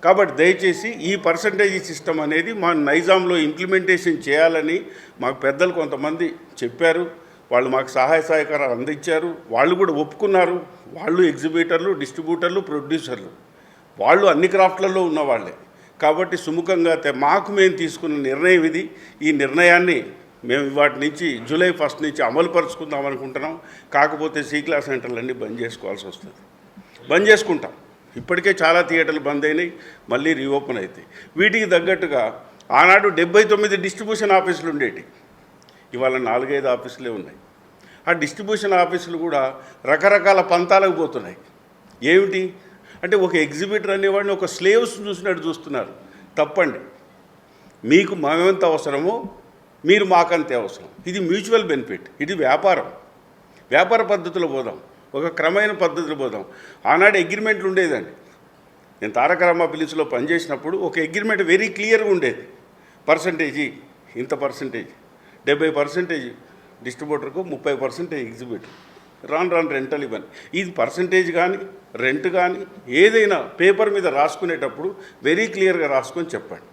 కాబట్టి దయచేసి ఈ పర్సంటేజ్ సిస్టమ్ అనేది మా నైజాంలో ఇంప్లిమెంటేషన్ చేయాలని మాకు పెద్దలు కొంతమంది చెప్పారు. వాళ్ళు మాకు సహాయ సహకారాలు అందించారు, వాళ్ళు కూడా ఒప్పుకున్నారు. వాళ్ళు ఎగ్జిబిటర్లు, డిస్ట్రిబ్యూటర్లు, ప్రొడ్యూసర్లు, వాళ్ళు అన్ని క్రాఫ్ట్లలో ఉన్నవాళ్ళే. కాబట్టి సుముఖంగా మేము తీసుకున్న నిర్ణయం ఇది. ఈ నిర్ణయాన్ని మేము వాటి నుంచి జూలై 1 నుంచి అమలుపరుచుకుందాం అనుకుంటున్నాం. కాకపోతే సి క్లాస్ సెంటర్లన్నీ బంద్ చేసుకోవాల్సి వస్తుంది. బంద్ చేసుకుంటాం. ఇప్పటికే చాలా థియేటర్లు బంద్ అయినాయి, మళ్ళీ రీఓపెన్ అవుతాయి. వీటికి తగ్గట్టుగా ఆనాడు 79 డిస్ట్రిబ్యూషన్ ఆఫీసులు ఉండేవి, ఇవాళ 4-5 ఆఫీసులే ఉన్నాయి. ఆ డిస్ట్రిబ్యూషన్ ఆఫీసులు కూడా రకరకాల పంతాలకు పోతున్నాయి. ఏమిటి అంటే ఒక ఎగ్జిబిటర్ అనేవాడిని ఒక స్లేవ్స్ చూసినట్టు చూస్తున్నారు. తప్పండి. మీకు మేమెంత అవసరమో మీరు మాకంతే అవసరం. ఇది మ్యూచువల్ బెనిఫిట్. ఇది వ్యాపార పద్ధతిలో పోదాం, ఒక క్రమైన పద్ధతిలో పోదాం. ఆనాడు అగ్రిమెంట్లు ఉండేదండి. నేను తారక రామ ఫిలిమ్స్లో పనిచేసినప్పుడు ఒక అగ్రిమెంట్ వెరీ క్లియర్గా ఉండేది. పర్సంటేజీ ఇంత పర్సంటేజ్, 70% డిస్ట్రిబ్యూటర్కు, 30% ఎగ్జిబిటర్, రాను రెంటల్ ఇవ్వని. ఇది పర్సంటేజ్ కానీ రెంట్ కానీ ఏదైనా పేపర్ మీద రాసుకునేటప్పుడు వెరీ క్లియర్గా రాసుకొని చెప్పండి.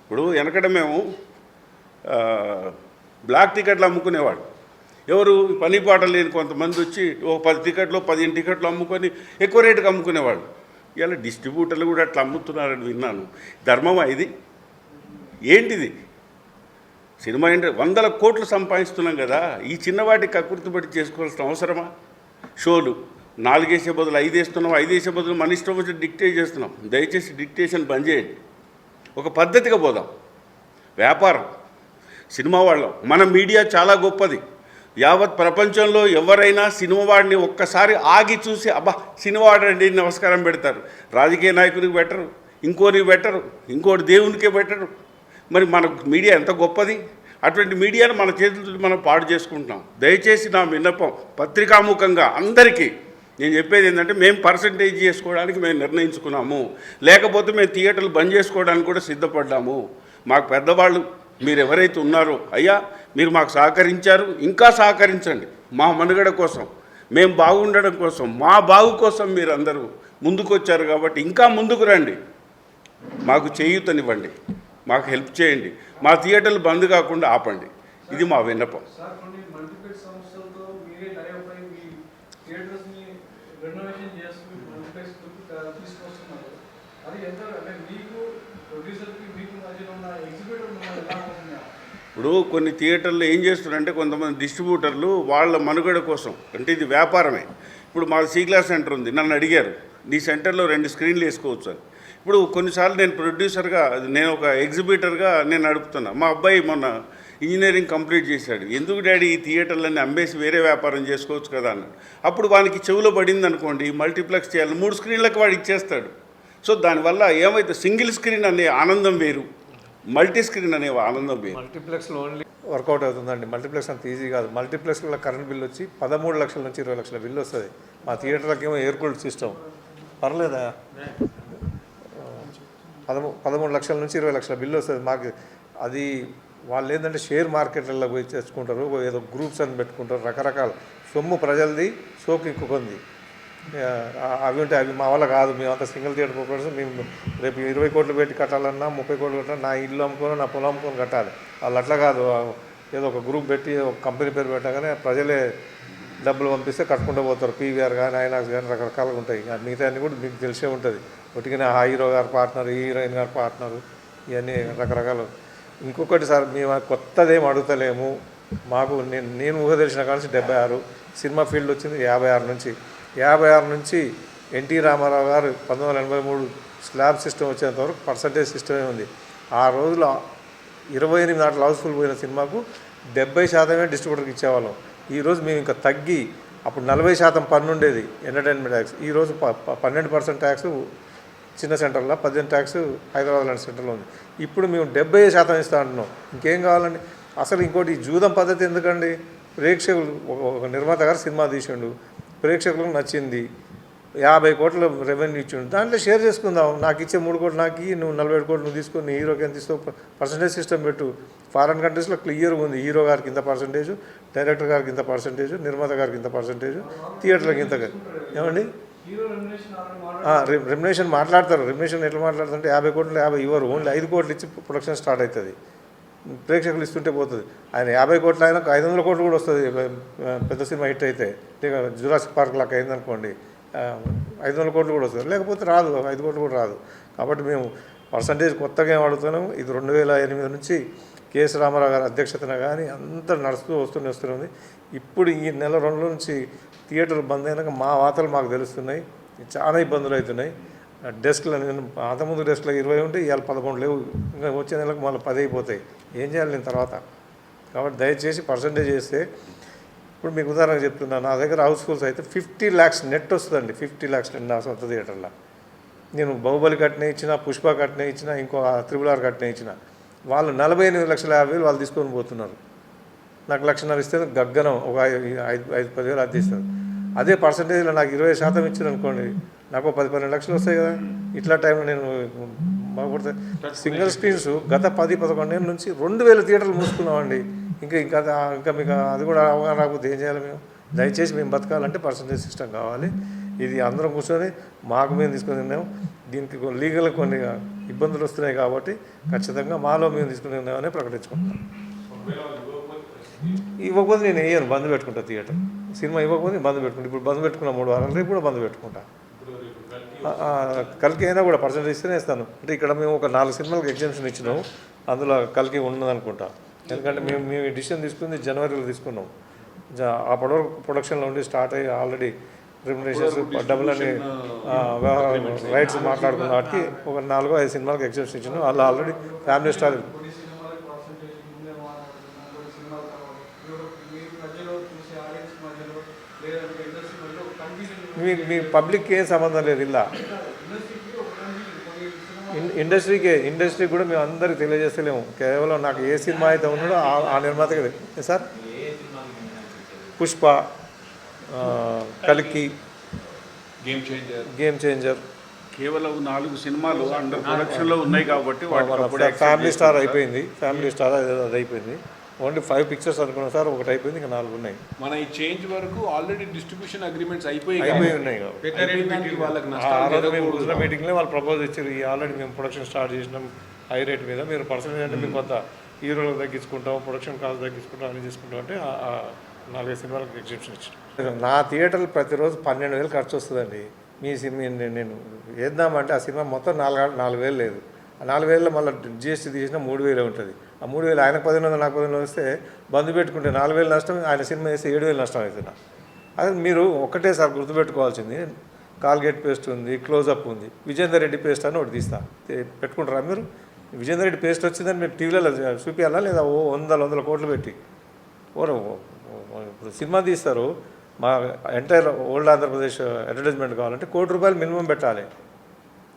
ఇప్పుడు వెనకడ మేము బ్లాక్ టికెట్లు అమ్ముకునేవాడు. ఎవరు? పని పాట లేని కొంతమంది వచ్చి ఒక 10 టికెట్లు 15 టికెట్లు అమ్ముకొని ఎక్కువ రేటుకి అమ్ముకునేవాళ్ళు. ఇలా డిస్ట్రిబ్యూటర్లు కూడా అట్లా అమ్ముతున్నారని విన్నాను. ధర్మమా ఇది? ఏంటిది? సినిమా ఇండస్ట్రీ 100 కోట్లు సంపాదిస్తున్నాం కదా, ఈ చిన్నవాటికి కకృతిపడి చేసుకోవాల్సిన అవసరమా? షోలు 4 వేసే బదులు 5 వేస్తున్నాం, 5 వేసే బదులు మన ఇష్టం వచ్చి డిక్టేట్ చేస్తున్నాం. దయచేసి డిక్టేషన్ బంద్ చేయండి. ఒక పద్ధతిగా పోదాం. వ్యాపారం, సినిమా వాళ్ళం, మన మీడియా చాలా గొప్పది. యావత్ ప్రపంచంలో ఎవరైనా సినిమా వాడిని ఒక్కసారి ఆగి చూసి అబ్బా సినిమా వాడండి నమస్కారం పెడతారు. రాజకీయ నాయకునికి పెట్టరు, ఇంకోరికి పెట్టరు, ఇంకోటి దేవునికే పెట్టరు. మరి మన మీడియా ఎంత గొప్పది. అటువంటి మీడియాను మన చేతులతో మనం పాడు చేసుకుంటున్నాం. దయచేసి నా విన్నపం పత్రికాముఖంగా అందరికీ నేను చెప్పేది ఏంటంటే, మేము పర్సంటేజ్ చేసుకోవడానికి మేము నిర్ణయించుకున్నాము, లేకపోతే మేము థియేటర్లు బంద్ చేసుకోవడానికి కూడా సిద్ధపడ్డాము. మాకు పెద్దవాళ్ళు మీరు ఎవరైతే ఉన్నారో, అయ్యా మీరు మాకు సహకరించారు, ఇంకా సహకరించండి. మా మనుగడ కోసం, మేము బాగుండడం కోసం, మా బాగు కోసం మీరు అందరూ ముందుకు వచ్చారు. కాబట్టి ఇంకా ముందుకు రండి, మాకు చేయూతనివ్వండి. మాకు హెల్ప్ చేయండి, మా థియేటర్లు బంద్ కాకుండా ఆపండి. ఇది మా విన్నపం. సార్ కొన్ని మల్టీప్లెక్స్ సంస్థలతో మీరే టైఅప్ అయి మీ థియేటర్స్ని రెనోవేషన్ చేస్తూ మల్టీప్లెక్స్ తీసుకొస్తున్నారు. అది ఎంత అంటే మీకు ప్రొడ్యూసర్కి మీకు మధ్యలో ఉన్న ఎగ్జిక్యూటివ్ ఎలా అవుతుంది? ఇప్పుడు కొన్ని థియేటర్లు ఏం చేస్తున్నారంటే కొంతమంది డిస్ట్రిబ్యూటర్లు వాళ్ళ మనుగడ కోసం, అంటే ఇది వ్యాపారమే. ఇప్పుడు మా సి క్లాస్ సెంటర్ ఉంది, నన్ను అడిగారు నీ సెంటర్లో 2 స్క్రీన్లు వేసుకోవచ్చు అని. ఇప్పుడు కొన్నిసార్లు నేను ప్రొడ్యూసర్గా, నేను ఒక ఎగ్జిబిటర్గా నేను నడుపుతున్నా. మా అబ్బాయి మొన్న ఇంజనీరింగ్ కంప్లీట్ చేశాడు. ఎందుకు డాడీ ఈ థియేటర్లన్నీ అమ్మేసి వేరే వ్యాపారం చేసుకోవచ్చు కదా అన్నాడు. అప్పుడు వానికి చెవులో పడింది అనుకోండి, మల్టీప్లెక్స్ చేయాలి, 3 స్క్రీన్లకు వాడు ఇచ్చేస్తాడు. సో దానివల్ల ఏమైతే సింగిల్ స్క్రీన్ అనే ఆనందం వేరు, మల్టీ స్క్రీన్ అనే ఆనందం వేరు. మల్టీప్లెక్స్లో ఓన్లీ వర్కౌట్ అవుతుందండి. మల్టీప్లెక్స్ అంత ఈజీ కాదు. మల్టీప్లెక్స్లో కరెంట్ బిల్ వచ్చి 13 లక్షల నుంచి 20 లక్షల బిల్లు వస్తుంది. మా థియేటర్లకి ఏమో ఎయిర్ కూల్డ్ సిస్టమ్ పర్లేదా, 13 లక్షల నుంచి 20 లక్షల బిల్లు వస్తుంది మాకు. అది వాళ్ళు ఏంటంటే షేర్ మార్కెట్లలో పోయి తెచ్చుకుంటారు, ఏదో గ్రూప్స్ అని పెట్టుకుంటారు, రకరకాల సొమ్ము ప్రజలది సోకు ఇంకొంది. అవి ఉంటాయి, అవి మా వల్ల కాదు. మేమంతా సింగిల్ థియేటర్ కార్పొరేషన్, మేము రేపు 20 కోట్లు పెట్టి కట్టాలన్నా 30 కోట్లు కట్టాలన్నా నా ఇల్లు అమ్ముకొని నా పొలం అమ్ముకొని కట్టాలి. వాళ్ళు అట్లా కాదు, ఏదో ఒక గ్రూప్ పెట్టి ఒక కంపెనీ పేరు పెట్టగానే ప్రజలే డబ్బులు పంపిస్తే కట్టుకుంటూ పోతారు. పీవీఆర్ కానీ ఐనాక్స్ కానీ రకరకాలుగా ఉంటాయి. మిగతా అన్నీ కూడా మీకు తెలిసే ఉంటుంది. ఒట్టిగానే ఆ హీరో గారు పార్ట్నర్, ఈ హీరోయిన్ గారు పార్ట్నరు, ఇవన్నీ రకరకాలు. ఇంకొకటి సార్, మేము కొత్తదేం అడుగుతలేము. మాకు నేను ఊహ తెలిసిన కాడ నుంచి 76 సినిమా ఫీల్డ్ వచ్చింది 56 నుంచి ఎన్టీ రామారావు గారు 1983 స్లాబ్ సిస్టమ్ వచ్చేంత వరకు పర్సంటేజ్ సిస్టమే ఉంది. ఆ రోజులో 28 నాట్లు హౌస్ఫుల్ పోయిన సినిమాకు 70% డిస్ట్రిబ్యూటర్కి ఇచ్చేవాళ్ళం. ఈరోజు మేము ఇంకా తగ్గి, అప్పుడు 40% పన్ను ఉండేది ఎంటర్టైన్మెంట్ ట్యాక్స్, ఈరోజు 12% ట్యాక్స్ చిన్న సెంటర్లో, 18% ట్యాక్స్ హైదరాబాద్ లాంటి సెంటర్లో ఉంది. ఇప్పుడు మేము 70% ఇస్తా అంటున్నాం. ఇంకేం కావాలండి? అసలు ఇంకోటి జూదం పద్ధతి ఎందుకండి? ప్రేక్షకులు, ఒక నిర్మాత గారు సినిమా తీసిండు, ప్రేక్షకులకు నచ్చింది, 50 కోట్ల రెవెన్యూ ఇచ్చిండు, దాంట్లో షేర్ చేసుకుందాం. నాకు ఇచ్చే 3 కోట్లు నాకు, నువ్వు 47 కోట్లు నువ్వు తీసుకొని నీ హీరోకి ఎంత ఇస్తావు, పర్సంటేజ్ సిస్టమ్ పెట్టు. ఫారెన్ కంట్రీస్లో క్లియర్గా ఉంది, హీరో గారికి ఇంత పర్సంటేజ్, డైరెక్టర్ గారికి ఇంత పర్సంటేజ్, నిర్మాత గారికి ఇంత పర్సంటేజ్, థియేటర్కి ఇంత. ఏమండి రెమ్యునేషన్ మాట్లాడతారు. రెమ్యునేషన్ ఎట్లా మాట్లాడుతుంటే 50 కోట్లు 50 ఇవ్వరు, ఓన్లీ 5 కోట్లు ఇచ్చి ప్రొడక్షన్ స్టార్ట్ అవుతుంది. ప్రేక్షకులు ఇస్తుంటే పోతుంది. ఆయన 50 కోట్లు అయినా 500 కోట్లు కూడా వస్తుంది పెద్ద సినిమా హిట్ అయితే. జురాసిక్ పార్క్ లాగా అయిందనుకోండి, 500 కోట్లు కూడా వస్తుంది, లేకపోతే రాదు, 5 కోట్లు కూడా రాదు. కాబట్టి మేము పర్సంటేజ్ కొత్తగా ఏం అడుగుతున్నాం. ఇది 2008 నుంచి కేఎస్ రామారావు గారి అధ్యక్షతన కానీ అంతా నడుస్తూ వస్తుంది. ఇప్పుడు ఈ నెల 2 నుంచి థియేటర్లు బంద్ అయినాక మా వార్తలు మాకు తెలుస్తున్నాయి, చాలా ఇబ్బందులు అవుతున్నాయి. డెస్క్లు అంతకుముందు డెస్క్లో 20 ఉంటే ఇవాళ 11 లేవు, ఇంకా వచ్చే నెలకు మళ్ళీ 10 అయిపోతాయి. ఏం చేయాలి నేను తర్వాత? కాబట్టి దయచేసి పర్సంటేజ్ చేస్తే, ఇప్పుడు మీకు ఉదాహరణకు చెప్తున్నాను, నా దగ్గర హౌస్ఫుల్స్ అయితే 50 lakhs నెట్ వస్తుందండి. 50 lakhs నెట్ నా సొంత థియేటర్లో. నేను బాహుబలి కట్నే ఇచ్చిన, పుష్ప కట్నే ఇచ్చిన, ఇంకో RRR కట్నే ఇచ్చిన, వాళ్ళు 48,50,000 వాళ్ళు తీసుకొని పోతున్నారు. నాకు 1,50,000 ఇస్తే గగ్గనం, ఒక 5-10 వేలు అది తీస్తారు. అదే పర్సంటేజ్లో నాకు 20% ఇచ్చారు అనుకోండి, నాకు 10-12 లక్షలు వస్తాయి కదా. ఇట్లా టైంలో నేను బాగుపడతాయి. సింగిల్ స్క్రీన్స్ గత 10-11 ఏళ్ళ నుంచి 2,000 థియేటర్లు మూసుకున్నామండి. ఇంకా మీకు అది కూడా అవగాహన రాకపోతే ఏం చేయాలి? దయచేసి మేము బతకాలంటే పర్సంటేజ్ సిస్టమ్ కావాలి. ఇది అందరం కూర్చొని మాకు మేము తీసుకుని ఉన్నాం. దీనికి లీగల్ కొన్ని ఇబ్బందులు వస్తున్నాయి కాబట్టి ఖచ్చితంగా మాలో మేము తీసుకుని ఉన్నామని ప్రకటించుకుంటున్నాం. ఇవ్వకపోతే నేను వేయను, బంద్ పెట్టుకుంటా. థియేటర్ సినిమా ఇవ్వకపోతే బంద్ పెట్టుకుంటా. ఇప్పుడు బంద్ పెట్టుకున్నా 3 వారాలు, రేపు కూడా బంద్ పెట్టుకుంటా. కల్కి అయినా కూడా పర్సంటేజ్ ఇస్తేనే ఇస్తాను. అంటే ఇక్కడ మేము ఒక 4 సినిమాలకు ఎగ్జామ్షన్ ఇచ్చినాము, అందులో కల్కి ఉన్నదనుకుంటా. ఎందుకంటే మేము ఈ డిసిషన్ తీసుకుంది జనవరిలో తీసుకున్నాం. అప్పటి వరకు ప్రొడక్షన్లో ఉండి స్టార్ట్ అయ్యి ఆల్రెడీ రెమ్యునరేషన్స్ డబ్బులని రైట్స్ మాట్లాడుకున్న వాటికి ఒక 4-5 సినిమాలకు ఎగ్జామ్షన్ ఇచ్చినాం. వాళ్ళు ఆల్రెడీ ఫ్యామిలీ స్టార్. మీ పబ్లిక్కి ఏం సంబంధం లేదు. ఇలా ఇండస్ట్రీకి కూడా మేము అందరికి తెలియజేస్తలేము. కేవలం నాకు ఏ సినిమా అయితే ఉన్నాడో ఆ నిర్మాతకి. సార్ పుష్ప, కల్కి, గేమ్ చేంజర్ కేవలం 4 సినిమాలు అండర్ ప్రొడక్షన్లో ఉన్నాయి కాబట్టి ఫ్యామిలీ స్టార్ అయిపోయింది. ఫ్యామిలీ స్టార్ అది అయిపోయింది. ఓన్లీ 5 పిక్చర్స్ అనుకున్నాం సార్, ఒకటి అయిపోయింది, ఇంకా 4 ఉన్నాయి. మన ఈ చేంజ్ వరకు ఆల్రెడీ డిస్ట్రిబ్యూషన్ అగ్రిమెంట్స్ అయిపోయి ఉన్నాయి. వాళ్ళకి మీటింగ్లో వాళ్ళు ప్రపోజ్ ఇచ్చారు. ఆల్రెడీ మేము ప్రొడక్షన్ స్టార్ట్ చేసినాం, హై రేట్ మీద మీరు పర్సెంటేజ్ అంటే మీకు కొంత హీరోలకు తగ్గించుకుంటాం, ప్రొడక్షన్ కాస్ట్ తగ్గించుకుంటాం, అన్నీ చేసుకుంటాం అంటే 4-5 సినిమాలకు ఎగ్జిబిషన్ ఇచ్చాను. నా థియేటర్లు ప్రతిరోజు 12,000 ఖర్చు వస్తుందండి. మీ సినిమా నేను వేద్దామంటే ఆ సినిమా మొత్తం 4,000 లేదు. ఆ 4,000లో మళ్ళీ జిఎస్టీ తీసినా 3,000 ఉంటుంది. ఆ 3,000 ఆయనకు 15,000 నాకు 15,000 వస్తే బంధు పెట్టుకుంటే 4,000 నష్టం, ఆయన సినిమా వేస్తే 7,000 నష్టం అవుతుంది. అది మీరు ఒకటేసారి గుర్తుపెట్టుకోవాల్సింది. కాల్గేట్ పేస్ట్ ఉంది, క్లోజప్ ఉంది, విజేందర్ రెడ్డి పేస్ట్ అని ఒకటి తీస్తా, పెట్టుకుంటారా మీరు? విజేందర్ రెడ్డి పేస్ట్ వచ్చిందని మీరు టీవీలలో చూపించాలా లేదా? వందల కోట్లు పెట్టి ఇప్పుడు సినిమా తీస్తారు. మా ఎంటైర్ ఓల్డ్ ఆంధ్రప్రదేశ్ అడ్వర్టైజ్మెంట్ కావాలంటే ₹1,00,00,000 మినిమం పెట్టాలి.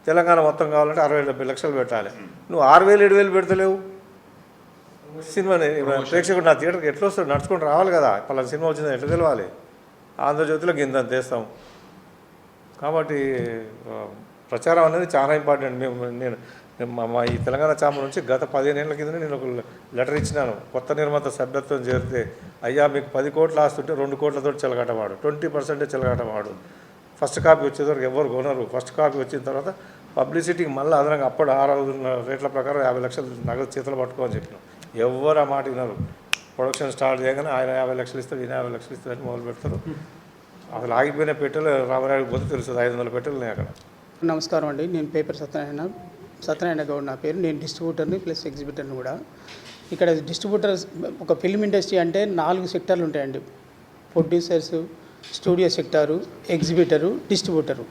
తెలంగాణ మొత్తం కావాలంటే 60-70 లక్షలు పెట్టాలి. నువ్వు 6,000-7,000 పెడతలేవు. సినిమాని ప్రేక్షకుడు నా థియేటర్కి ఎట్లా వస్తాడు? నడుచుకుంటూ రావాలి కదా. పలానా సినిమా వచ్చిందని ఎట్లా తెలవాలి? ఆంధ్రజ్యోతిలో గింత తెస్తాం. కాబట్టి ప్రచారం అనేది చాలా ఇంపార్టెంట్. నేను మా ఈ తెలంగాణ ఛాంబర్ నుంచి గత 15 ఏళ్ల కింద నేను ఒక లెటర్ ఇచ్చినాను. కొత్త నిర్మాత సభ్యత్వం చేరితే అయ్యా మీకు 10 కోట్లు ఆస్తుంటే 2 కోట్లతో చెలగాటవాడు, 20% చెలగాటవాడు. ఫస్ట్ కాపీ వచ్చేసరికి ఎవరు కొనరు. ఫస్ట్ కాపీ వచ్చిన తర్వాత పబ్లిసిటీకి మళ్ళీ అదనంగా అప్పుడు 6 రేట్ల ప్రకారం 50 లక్షలు నగదు చేతులు పట్టుకోమని చెప్పినాం. ఎవరు ఆ మాట విన్నారు. ప్రొడక్షన్ స్టార్ట్ చేయగానే ఆయన 50 లక్షలు ఇస్తాడు, ఈయన 50 లక్షలు ఇస్తాడని మొదలు పెడతారు. అసలు ఆగిపోయిన పెట్టెలు రామరాయుడికి పోతే తెలుస్తుంది. 500 పెట్టెలు ఉన్నాయి అక్కడ. నమస్కారం అండి. నేను పేపర్ సత్యనారాయణ గౌడ్ నా పేరు. నేను డిస్ట్రిబ్యూటర్ని ప్లస్ ఎగ్జిబిటర్ని కూడా. ఇక్కడ డిస్ట్రిబ్యూటర్స్ ఒక ఫిల్మ్ ఇండస్ట్రీ అంటే 4 సెక్టార్లు ఉంటాయండి. Producers, studio sector, exhibitor, distributor.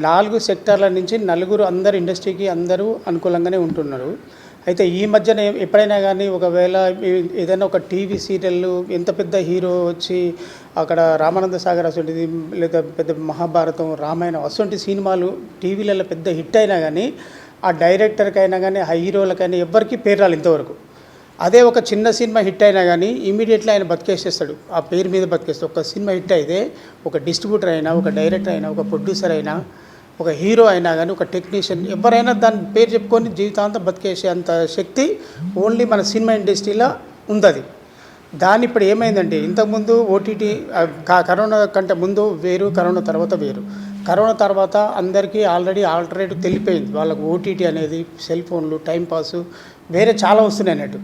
4 సెక్టార్ల నుంచి నలుగురు అందరు ఇండస్ట్రీకి అందరూ అనుకూలంగానే ఉంటున్నారు. అయితే ఈ మధ్యన ఎప్పుడైనా కానీ ఒకవేళ ఏదైనా ఒక టీవీ సీరియల్ ఎంత పెద్ద హీరో వచ్చి అక్కడ రామానంద సాగర్ అసొంటిది లేదా పెద్ద మహాభారతం, రామాయణం అసొంటి సినిమాలు టీవీలలో పెద్ద హిట్ అయినా కానీ ఆ డైరెక్టర్కైనా కానీ ఆ హీరోలకైనా ఎవ్వరికీ పేరు రాలి ఇంతవరకు. అదే ఒక చిన్న సినిమా హిట్ అయినా కానీ ఇమీడియట్లీ ఆయన బతికేసేస్తాడు, ఆ పేరు మీద బతికేస్తాడు. ఒక సినిమా హిట్ అయితే ఒక డిస్ట్రిబ్యూటర్ అయినా, ఒక డైరెక్టర్ అయినా, ఒక ప్రొడ్యూసర్ అయినా, ఒక హీరో అయినా కానీ, ఒక టెక్నీషియన్ ఎవరైనా దాని పేరు చెప్పుకొని జీవితాంతం బతికేసే అంత శక్తి ఓన్లీ మన సినిమా ఇండస్ట్రీలో ఉంది. దాన్ని ఇప్పుడు ఏమైందంటే ఇంతకుముందు ఓటీటీ కరోనా కంటే ముందు వేరు, కరోనా తర్వాత వేరు. కరోనా తర్వాత అందరికీ ఆల్రెడీ ఆల్టర్నేటివ్ తెలిపోయింది. వాళ్ళకు ఓటీటీ అనేది, సెల్ ఫోన్లు, టైంపాసు వేరే చాలా వస్తున్నాయి అన్నట్టు.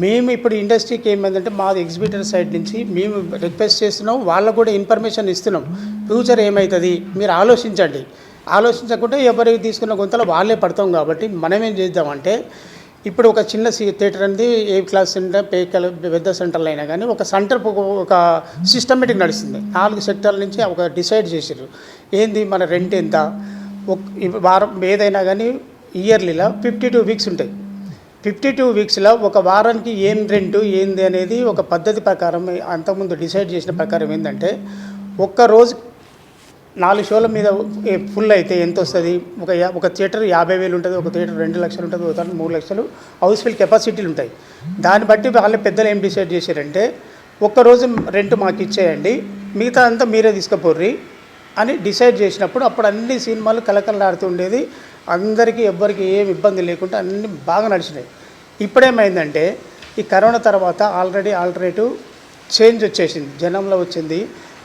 మేము ఇప్పుడు ఇండస్ట్రీకి ఏమైందంటే మాది ఎగ్జిబిటర్ సైడ్ నుంచి మేము రిక్వెస్ట్ చేస్తున్నాం, వాళ్ళకు కూడా ఇన్ఫర్మేషన్ ఇస్తున్నాం. ఫ్యూచర్ ఏమవుతుంది మీరు ఆలోచించండి. ఆలోచించకుంటే ఎవరికి తీసుకున్న గొంతలో వాళ్ళే పడతాం. కాబట్టి మనం ఏం చేద్దామంటే ఇప్పుడు ఒక చిన్న థియేటర్ అనేది ఏ క్లాస్ సెంటర్, పెద్ద సెంటర్లు అయినా కానీ ఒక సెంటర్ ఒక సిస్టమేటిక్ నడుస్తుంది. 4 సెక్టార్ల నుంచి ఒక డిసైడ్ చేసారు. ఏంది మన రెంట్ ఎంత, వారం ఏదైనా కానీ ఇయర్లీలో 52 వీక్స్ ఉంటాయి. 52 వీక్స్లో ఒక వారానికి ఏం రెంటు ఏంది అనేది ఒక పద్ధతి ప్రకారం అంతకుముందు డిసైడ్ చేసిన ప్రకారం ఏంటంటే ఒక్కరోజు 4 షోల మీద ఫుల్ అయితే ఎంత వస్తుంది? ఒక థియేటర్ 50,000 ఉంటుంది, ఒక థియేటర్ 2 లక్షలు ఉంటుంది, ఒక థియేటర్ 3 లక్షలు హౌస్ఫుల్ కెపాసిటీలు ఉంటాయి. దాన్ని బట్టి వాళ్ళ పెద్దలు ఏం డిసైడ్ చేశారంటే ఒక్కరోజు రెంట్ మాకు ఇచ్చేయండి, మిగతా అంతా మీరే తీసుకుపోర్రి అని డిసైడ్ చేసినప్పుడు అప్పుడు అన్ని సినిమాలు కలకలలాడుతుండేది. అందరికీ ఎవ్వరికి ఏం ఇబ్బంది లేకుండా అన్నీ బాగా నడిచినాయి. ఇప్పుడేమైందంటే ఈ కరోనా తర్వాత ఆల్రెడీ ఆల్టర్నేటివ్ చేంజ్ వచ్చేసింది, జనంలో వచ్చింది.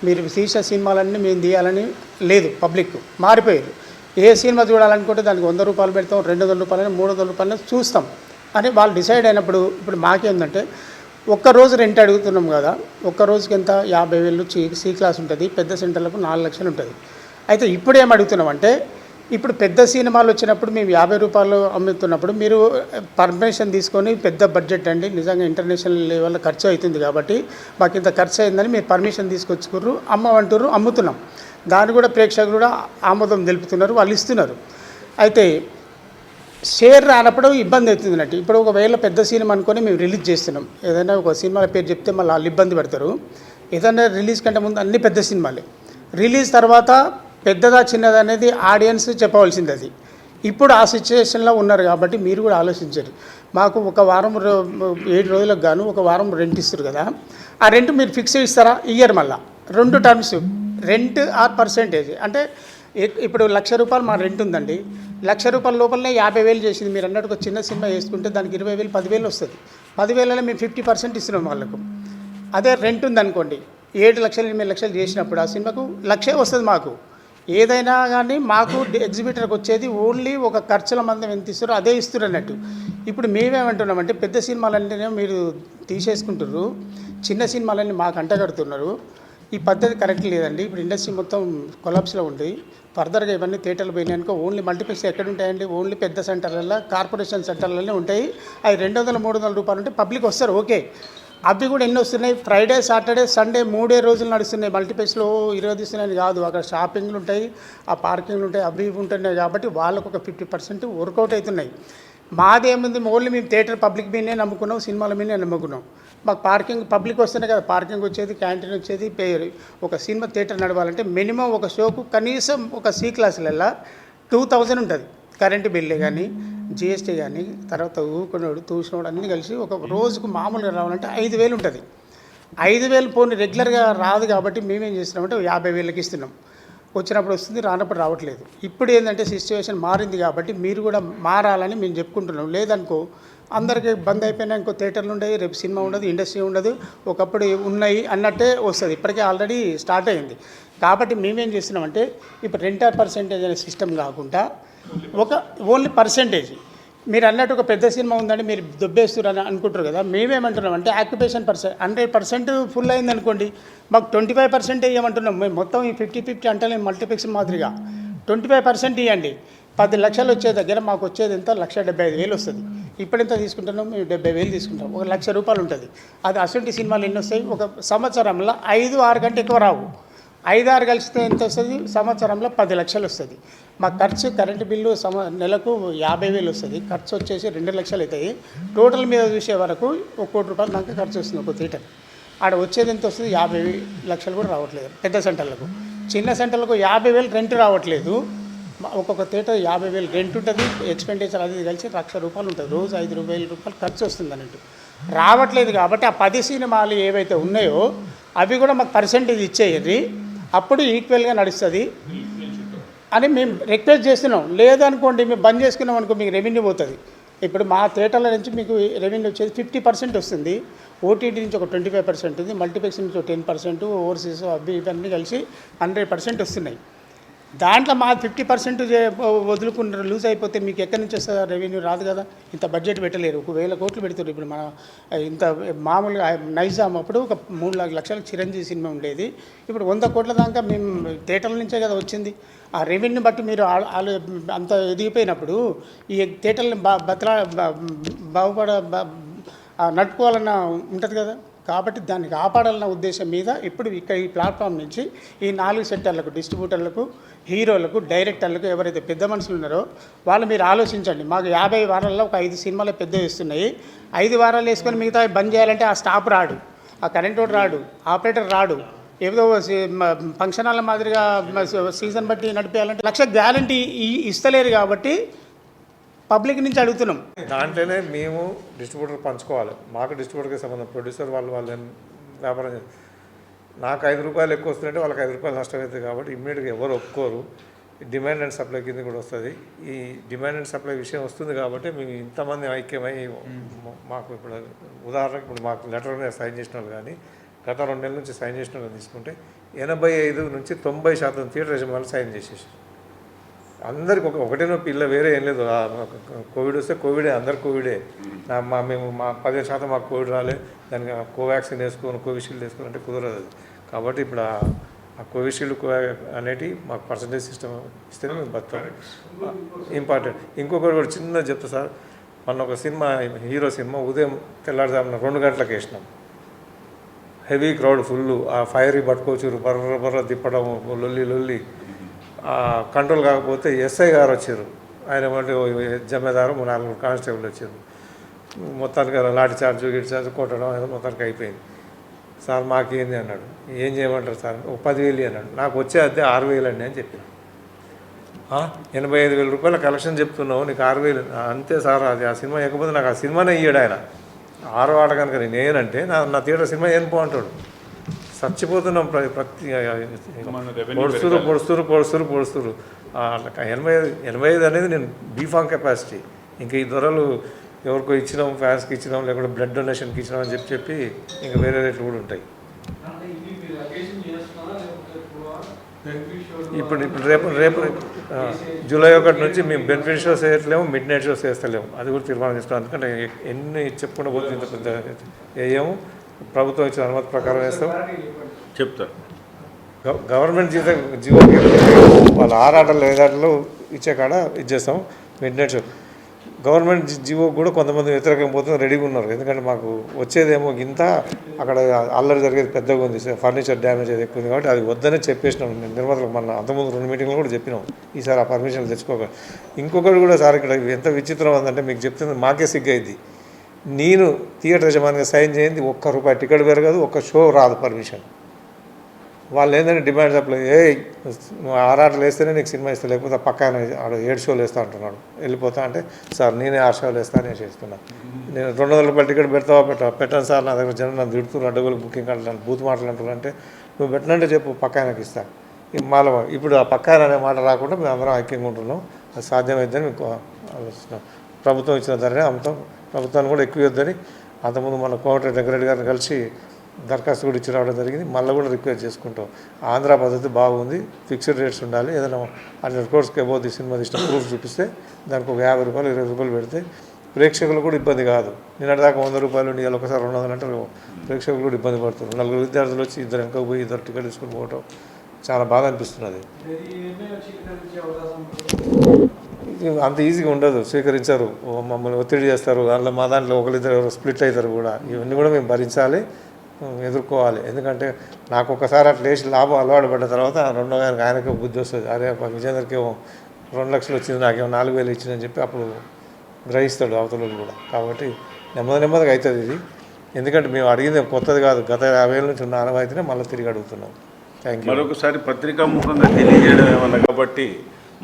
మీరు తీసిన సినిమాలన్నీ మేము తీయాలని లేదు, పబ్లిక్ మారిపోయారు. ఏ సినిమా చూడాలనుకుంటే దానికి ₹100 పెడతాం, ₹200, ₹300 చూస్తాం అని వాళ్ళు డిసైడ్ అయినప్పుడు ఇప్పుడు మాకేందంటే ఒక్కరోజు రెంట్ అడుగుతున్నాం కదా, ఒక్కరోజుకి ఎంత 50,000 సి క్లాస్ ఉంటుంది, పెద్ద సెంటర్లకు 4 లక్షలు ఉంటుంది. అయితే ఇప్పుడు ఏం అడుగుతున్నామంటే ఇప్పుడు పెద్ద సినిమాలు వచ్చినప్పుడు మేము ₹50 అమ్ముతున్నప్పుడు మీరు పర్మిషన్ తీసుకొని పెద్ద బడ్జెట్ అండి నిజంగా ఇంటర్నేషనల్ లెవెల్లో ఖర్చు అవుతుంది కాబట్టి మాకు ఇంత ఖర్చు అయిందని మీరు పర్మిషన్ తీసుకొచ్చుకుర్రు, అమ్మమంటారు, అమ్ముతున్నాం. దాన్ని కూడా ప్రేక్షకులు కూడా ఆమోదం తెలుపుతున్నారు, వాళ్ళు ఇస్తున్నారు. అయితే షేర్ రానప్పుడు ఇబ్బంది అవుతుంది అన్నట్టు. ఇప్పుడు ఒకవేళ పెద్ద సినిమా అనుకొని మేము రిలీజ్ చేస్తున్నాం, ఏదైనా ఒక సినిమా పేరు చెప్తే మళ్ళీ వాళ్ళు ఇబ్బంది పెడతారు. ఏదైనా రిలీజ్ కంటే ముందు అన్ని పెద్ద సినిమాలే, రిలీజ్ తర్వాత పెద్దదా చిన్నదా అనేది ఆడియన్స్ చెప్పవలసింది. అది ఇప్పుడు ఆ సిచ్యువేషన్లో ఉన్నారు కాబట్టి మీరు కూడా ఆలోచించండి. మాకు ఒక వారం 7 రోజులకు గాను ఒక వారం రెంట్ ఇస్తారు కదా, ఆ రెంట్ మీరు ఫిక్స్ ఇస్తారా? ఇయ్యరు. మళ్ళీ 2 టర్మ్స్ రెంట్ ఆర్ పర్సెంటేజ్. అంటే ఇప్పుడు ₹1,00,000 మా రెంట్ ఉందండి, ₹1,00,000 లోపలనే 50,000 చేసింది. మీరు అన్నట్టు ఒక చిన్న సినిమా వేసుకుంటే దానికి 20,000 10,000 వస్తుంది. 10,000లో మేము 50% ఇస్తున్నాం వాళ్ళకు. అదే రెంట్ ఉందనుకోండి 7 లక్షలు 8 లక్షలు చేసినప్పుడు ఆ సినిమాకు 1,00,000 వస్తుంది మాకు. ఏదైనా కానీ మాకు ఎగ్జిబిటర్కి వచ్చేది ఓన్లీ ఒక ఖర్చుల మందం ఎంత ఇస్తారో అదే ఇస్తారు అన్నట్టు. ఇప్పుడు మేమేమంటున్నామంటే పెద్ద సినిమాలన్నీ మీరు తీసేసుకుంటున్నారు, చిన్న సినిమాలన్నీ మాకు అంటగడుతున్నారు. ఈ పద్ధతి కరెక్ట్ లేదండి. ఇప్పుడు ఇండస్ట్రీ మొత్తం కొలాప్స్లో ఉంది. ఫర్దర్గా ఇవన్నీ థియేటర్లు పోయినాక ఓన్లీ మల్టీప్లెక్స్ ఎక్కడ ఉంటాయండి? ఓన్లీ పెద్ద సెంటర్లలో, కార్పొరేషన్ సెంటర్లలో ఉంటాయి. అవి 200-300 రూపాయలు ఉంటే పబ్లిక్ వస్తారు, ఓకే. అవి కూడా ఎన్ని వస్తున్నాయి? ఫ్రైడే, సాటర్డే, సండే 3 రోజులు నడుస్తున్నాయి. మల్టీప్లెక్స్లో 20 తీస్తున్నాయని కాదు, అక్కడ షాపింగ్లు ఉంటాయి, ఆ పార్కింగ్లు ఉంటాయి, అవి ఇవి ఉంటున్నాయి. కాబట్టి వాళ్ళకు ఒక 50% వర్కౌట్ అవుతున్నాయి. మాదేముంది, ఓన్లీ మేము థియేటర్ పబ్లిక్ మీదనే నమ్ముకున్నాం, సినిమాల మీదనే నమ్ముకున్నాం. మాకు పార్కింగ్ పబ్లిక్ వస్తేనే కదా పార్కింగ్ వచ్చేది, క్యాంటీన్ వచ్చేది. ఒక సినిమా థియేటర్ నడవాలంటే మినిమం ఒక షోకు కనీసం ఒక సి క్లాసులలో 2000 ఉంటుంది. కరెంటు బిల్లే కానీ, జిఎస్టీ కానీ, తర్వాత ఊకున్నాడు తూసినోడు అన్నీ కలిసి ఒక రోజుకు మామూలుగా రావాలంటే 5000 ఉంటుంది. 5000 పోనీ రెగ్యులర్గా రాదు. కాబట్టి మేమేం చేస్తున్నామంటే 50,000కి ఇస్తున్నాం. వచ్చినప్పుడు వస్తుంది, రానప్పుడు రావట్లేదు. ఇప్పుడు ఏంటంటే సిచ్యువేషన్ మారింది కాబట్టి మీరు కూడా మారాలని మేము చెప్పుకుంటున్నాం. లేదనుకో అందరికీ బంద్ అయిపోయినా ఇంకో థియేటర్లు ఉండవు, రేపు సినిమా ఉండదు, ఇండస్ట్రీ ఉండదు, ఒకప్పుడు ఉన్నాయి అన్నట్టే వస్తుంది. ఇప్పటికే ఆల్రెడీ స్టార్ట్ అయింది. కాబట్టి మేమేం చేస్తున్నామంటే ఇప్పుడు రెంటర్ పర్సెంటేజ్ అనే సిస్టమ్ కాకుండా ఒక ఓన్లీ పర్సెంటేజ్. మీరు అన్నట్టు ఒక పెద్ద సినిమా ఉందంటే మీరు దొబ్బేస్తున్నారు అనుకుంటారు కదా. మేమేమంటున్నామంటే ఆక్యుపేషన్ 100% ఫుల్ అయింది అనుకోండి, మాకు 25% ఇవ్వమంటున్నాం. మేము మొత్తం ఈ 50-50 అంటే మల్టీప్లెక్స్ మాదిరిగా 25% ఇవ్వండి. 10 లక్షలు వచ్చే దగ్గర మాకు వచ్చేది ఎంత? 1,75,000 వస్తుంది. ఇప్పుడు ఎంత తీసుకుంటున్నాం? మేము 70,000 తీసుకుంటాం. 1,00,000 రూపాయలు ఉంటుంది. అది అసలు సినిమాలు ఎన్ని వస్తాయి? ఒక సంవత్సరంలో 5-6 కంటే ఎక్కువ రావు. 5-6 కలిస్తే ఎంత వస్తుంది? సంవత్సరంలో 10 లక్షలు వస్తుంది. మా ఖర్చు కరెంటు బిల్లు నెలకు 50,000 వస్తుంది. ఖర్చు వచ్చేసి 2 లక్షలు అవుతాయి. టోటల్ మీద చూసే వరకు 1 కోటి రూపాయలు దాకా ఖర్చు వస్తుంది ఒక థియేటర్. ఆడ వచ్చేది ఎంత వస్తుంది? 50 లక్షలు కూడా రావట్లేదు పెద్ద సెంటర్లకు. చిన్న సెంటర్లకు 50,000 రెంట్ రావట్లేదు. ఒక్కొక్క థియేటర్ 50,000 రెంట్ ఉంటుంది, ఎక్స్పెండిచర్ అది కలిసి 1,00,000 రూపాయలు ఉంటుంది. రోజు 5,000 రూపాయలు ఖర్చు వస్తుంది అన్నట్టు. రావట్లేదు కాబట్టి ఆ 10 సినిమాలు ఏవైతే ఉన్నాయో అవి కూడా మాకు పర్సెంటేజ్ ఇచ్చేయండి, అప్పుడు ఈక్వల్గా నడుస్తుంది అని మేము రిక్వెస్ట్ చేస్తున్నాం. లేదనుకోండి మేము బంద్ చేసుకున్నాం అనుకో మీకు రెవెన్యూ పోతుంది. ఇప్పుడు మా థియేటర్ల నుంచి మీకు రెవెన్యూ వచ్చేది 50% వస్తుంది. ఓటీటీ నుంచి ఒక 25% ఉంది, మల్టీప్లెక్స్ నుంచి ఒక 10%, ఓవర్సీస్ అవి ఇవన్నీ కలిసి 100% వస్తున్నాయి. దాంట్లో మా 50% వదులుకున్న లూజ్ అయిపోతే మీకు ఎక్కడి నుంచి వస్తుందా? రెవెన్యూ రాదు కదా. ఇంత బడ్జెట్ పెట్టలేరు, 1,000 కోట్లు పెడుతున్నారు. ఇప్పుడు మన ఇంత మామూలుగా నైజాం అప్పుడు ఒక 3 లక్షలకు చిరంజీవి సినిమా ఉండేది. ఇప్పుడు 100 కోట్ల దాకా మేము థియేటర్ల నుంచే కదా వచ్చింది. ఆ రెవెన్యూ బట్టి మీరు అంత ఎదిగిపోయినప్పుడు ఈ థియేటర్ని నడుపుకోవాలన్న ఉంటుంది కదా. కాబట్టి దాన్ని కాపాడాలన్న ఉద్దేశం మీద ఇప్పుడు ఇక్కడ ఈ ప్లాట్ఫామ్ నుంచి ఈ 4 సెక్టర్లకు, డిస్ట్రిబ్యూటర్లకు, హీరోలకు, డైరెక్టర్లకు ఎవరైతే పెద్ద మనుషులు ఉన్నారో వాళ్ళు మీరు ఆలోచించండి. మాకు 50 వారాల్లో ఒక 5 సినిమాలు పెద్దవి వస్తున్నాయి. 5 వారాలు వేసుకొని మిగతా బంద్ చేయాలంటే ఆ స్టాఫ్ రాడు, ఆ కరెంట్ రాడు, ఆపరేటర్ రాడు. ఏదో ఫంక్షన్ హాల్ మాదిరిగా సీజన్ బట్టి నడిపేయాలంటే 1,00,000 గ్యారంటీ ఇస్తలేరు. కాబట్టి పబ్లిక్ నుంచి అడుగుతున్నాం. దాంట్లోనే మేము డిస్ట్రిబ్యూటర్ పంచుకోవాలి. మాకు డిస్ట్రిబ్యూటర్కి సంబంధం, ప్రొడ్యూసర్ వాళ్ళు వ్యాపారం నాకు 5 రూపాయలు ఎక్కువ వస్తుందంటే వాళ్ళకి 5 రూపాయలు నష్టం అవుతుంది. కాబట్టి ఇమ్మీడియట్గా ఎవరు ఒప్పుకోరు. డిమాండ్ అండ్ సప్లై కింద కూడా వస్తుంది. ఈ డిమాండ్ అండ్ సప్లై విషయం వస్తుంది కాబట్టి మేము ఇంతమంది ఐక్యమై మాకు ఇప్పుడు ఉదాహరణకు ఇప్పుడు మాకు లెటర్ మీద సైన్ చేసిన వాళ్ళు కానీ గత 2 నెలల నుంచి సైన్ చేసిన వాళ్ళు తీసుకుంటే 85 నుంచి 90% థియేటర్ యజమానులు సైన్ చేసేసారు. అందరికి ఒకటే నొప్పి, ఇల్ల వేరే ఏం లేదు. కోవిడ్ వస్తే కోవిడే, అందరు కోవిడే. మేము 15% మాకు కోవిడ్ రాలే, దానికి కోవాక్సిన్ వేసుకోను, కోవిషీల్డ్ వేసుకోను అంటే కుదరదు అది. కాబట్టి ఇప్పుడు ఆ కోవిషీల్డ్ అనేటివి మాకు పర్సంటేజ్ సిస్టమ్ ఇస్తేనే మేము బతాం. ఇంపార్టెంట్. ఇంకొకటి కూడా చిన్నది చెప్తా సార్. మొన్న ఒక సినిమా, హీరో సినిమా ఉదయం తెల్లారుజామున 2 గంటలకు వేసినాం. Heavy crowd full. ఆ ఫైర్ పట్టుకోవచ్చు, బర్ర తిప్పడం, లొల్లి కంట్రోల్ కాకపోతే ఎస్ఐ గారు వచ్చారు. ఆయన అంటే జమేదారు 4 కానిస్టేబుల్ వచ్చారు. మొత్తానికి లాఠీ చార్జ్ కొట్టడం మొత్తానికి అయిపోయింది. సార్ మాకేంది అన్నాడు. ఏం చేయమంటారు సార్? ఒక 10,000 అన్నాడు. నాకు వచ్చే అద్దె 6,000 అండి అని చెప్పాను. 85,000 రూపాయల కలెక్షన్ చెప్తున్నావు, నీకు 6,000? అంతే సార్, అది ఆ సినిమా ఇవ్వకపోతే నాకు ఆ సినిమానే ఇయ్యాడు ఆయన. 6 ఆట కనుక నేను ఏనంటే నా థియేటర్ సినిమా ఏం అంటాడు. చచ్చిపోతున్నాం. ప్రతి పొడుస్తురు 85 అనేది నేను బీఫామ్ కెపాసిటీ. ఇంకా ఈ ధరలు ఎవరికో ఇచ్చినాం, ఫ్యాన్స్కి ఇచ్చినాం, లేకపోతే బ్లడ్ డొనేషన్కి ఇచ్చినాం అని చెప్పి ఇంకా వేరే రేట్లు కూడా ఉంటాయి. ఇప్పుడు రేపు జూలై 1 నుంచి మేము బెనిఫిట్ షోస్ వేయట్లేము, మిడ్ నైట్ షోస్ వేస్తలేము. అది కూడా తీర్మానం తీసుకున్నాం. ఎందుకంటే ఎన్ని చెప్పుకుంటూ పోతే ఇంత పెద్ద వేయము. ప్రభుత్వం ఇచ్చిన అనుమతి ప్రకారం వేస్తాం. చెప్తా. గవర్నమెంట్ జీవో వాళ్ళ 6 ఆటలు 5 ఆటలు ఇచ్చే కాడ ఇచ్చేస్తాం mid night show. Government GO కూడా కొంతమంది వ్యతిరేకం పోతుంది, రెడీగా ఉన్నారు. ఎందుకంటే మాకు వచ్చేదేమో ఇంత, అక్కడ అల్లరి జరిగేది పెద్దగా ఉంది, ఫర్నిచర్ డ్యామేజ్ అది ఎక్కువ ఉంది. కాబట్టి అది వద్దనే చెప్పేసినాం నిర్మాతలకు. మన అంతకుముందు 2 మీటింగ్లు కూడా చెప్పినాం ఈసారి ఆ పర్మిషన్ తెచ్చుకోక. ఇంకొకటి కూడా సార్ ఇక్కడ ఎంత విచిత్రం ఉందంటే మీకు చెప్తుంది మాకే సిగ్గైంది. నేను థియేటర్ యజమానిగా సైన్ చేయింది ₹1 టికెట్ పెరగదు, ఒక్క షో రాదు పర్మిషన్. వాళ్ళు ఏంటంటే డిమాండ్ సప్లై, నువ్వు 6 ఆటలు వేస్తేనే నీకు సినిమా ఇస్తా, లేకపోతే పక్కన 7 షోలు వేస్తా అంటున్నాడు. వెళ్ళిపోతా అంటే సార్ నేనే 6 షోలు వేస్తాను నేను చేస్తున్నా. నేను ₹200 టికెట్ పెడతావా పెట్టాను సార్, నా దగ్గర జనం నన్ను తిడుతున్నారు, అడ్డగోలు బుకింగ్ అంటున్నాను, బూత్ మాటలు అంటున్నారు. అంటే నువ్వు పెట్టినంటే చెప్పు పక్కనకి ఇస్తాను. మాలో ఇప్పుడు ఆ పక్కన అనే మాట రాకుండా మేము అందరం ఐక్యంగా ఉంటున్నాం. అది సాధ్యమైద్దని మీకు ఆలోచిస్తున్నాం. ప్రభుత్వం ఇచ్చిన ధరనే అమ్ముతాం. ప్రభుత్వాన్ని కూడా ఎక్కువ ఇద్దని అంతకుముందు మన కోమటిరెడ్డి వెంకరెడ్డి గారిని కలిసి దరఖాస్తు కూడా ఇచ్చి రావడం జరిగింది. మళ్ళీ కూడా రిక్వెస్ట్ చేసుకుంటాం. ఆంధ్ర పద్ధతి బాగుంది, ఫిక్స్డ్ రేట్స్ ఉండాలి. ఏదైనా 100 crores అబౌవ్ సినిమా తీసిన ప్రూఫ్ చూపిస్తే దానికి ఒక ₹50 ₹20 పెడితే ప్రేక్షకులు కూడా ఇబ్బంది కాదు. నిన్నటిదాకా ₹100 ఇవాళ ఒకసారి 200 అంటే ప్రేక్షకులు కూడా ఇబ్బంది పడుతున్నారు. 4 విద్యార్థులు వచ్చి 2 వెనక పోయి 2 టికెట్ తీసుకుని పోవటం చాలా బాధ అనిపిస్తున్నది. అంత ఈజీగా ఉండదు, స్వీకరించరు, మమ్మల్ని ఒత్తిడి చేస్తారు. అందులో మా దాంట్లో 1-2 స్ప్లిట్ అవుతారు కూడా. ఇవన్నీ కూడా మేము భరించాలి, ఎదుర్కోవాలి. ఎందుకంటే నాకు ఒకసారి అట్లా వేసి లాభం అలవాటు పడ్డ తర్వాత రెండో ఆయనకి బుద్ధి వస్తుంది. అరే విజేందర్కి ఏమో 2 లక్షలు వచ్చింది, నాకేమో 4,000 ఇచ్చిందని చెప్పి అప్పుడు గ్రహిస్తాడు అవతల కూడా. కాబట్టి నెమ్మదిగా అవుతుంది ఇది. ఎందుకంటే మేము అడిగింది కొత్తది కాదు, గత 50 ఏళ్ళ నుంచి ఉన్న ఆనవాయితీనే మళ్ళీ తిరిగి అడుగుతున్నాం. Thank you. మరొకసారి పత్రికా ముఖంగా తెలియజేయడం ఏమన్నా కాబట్టి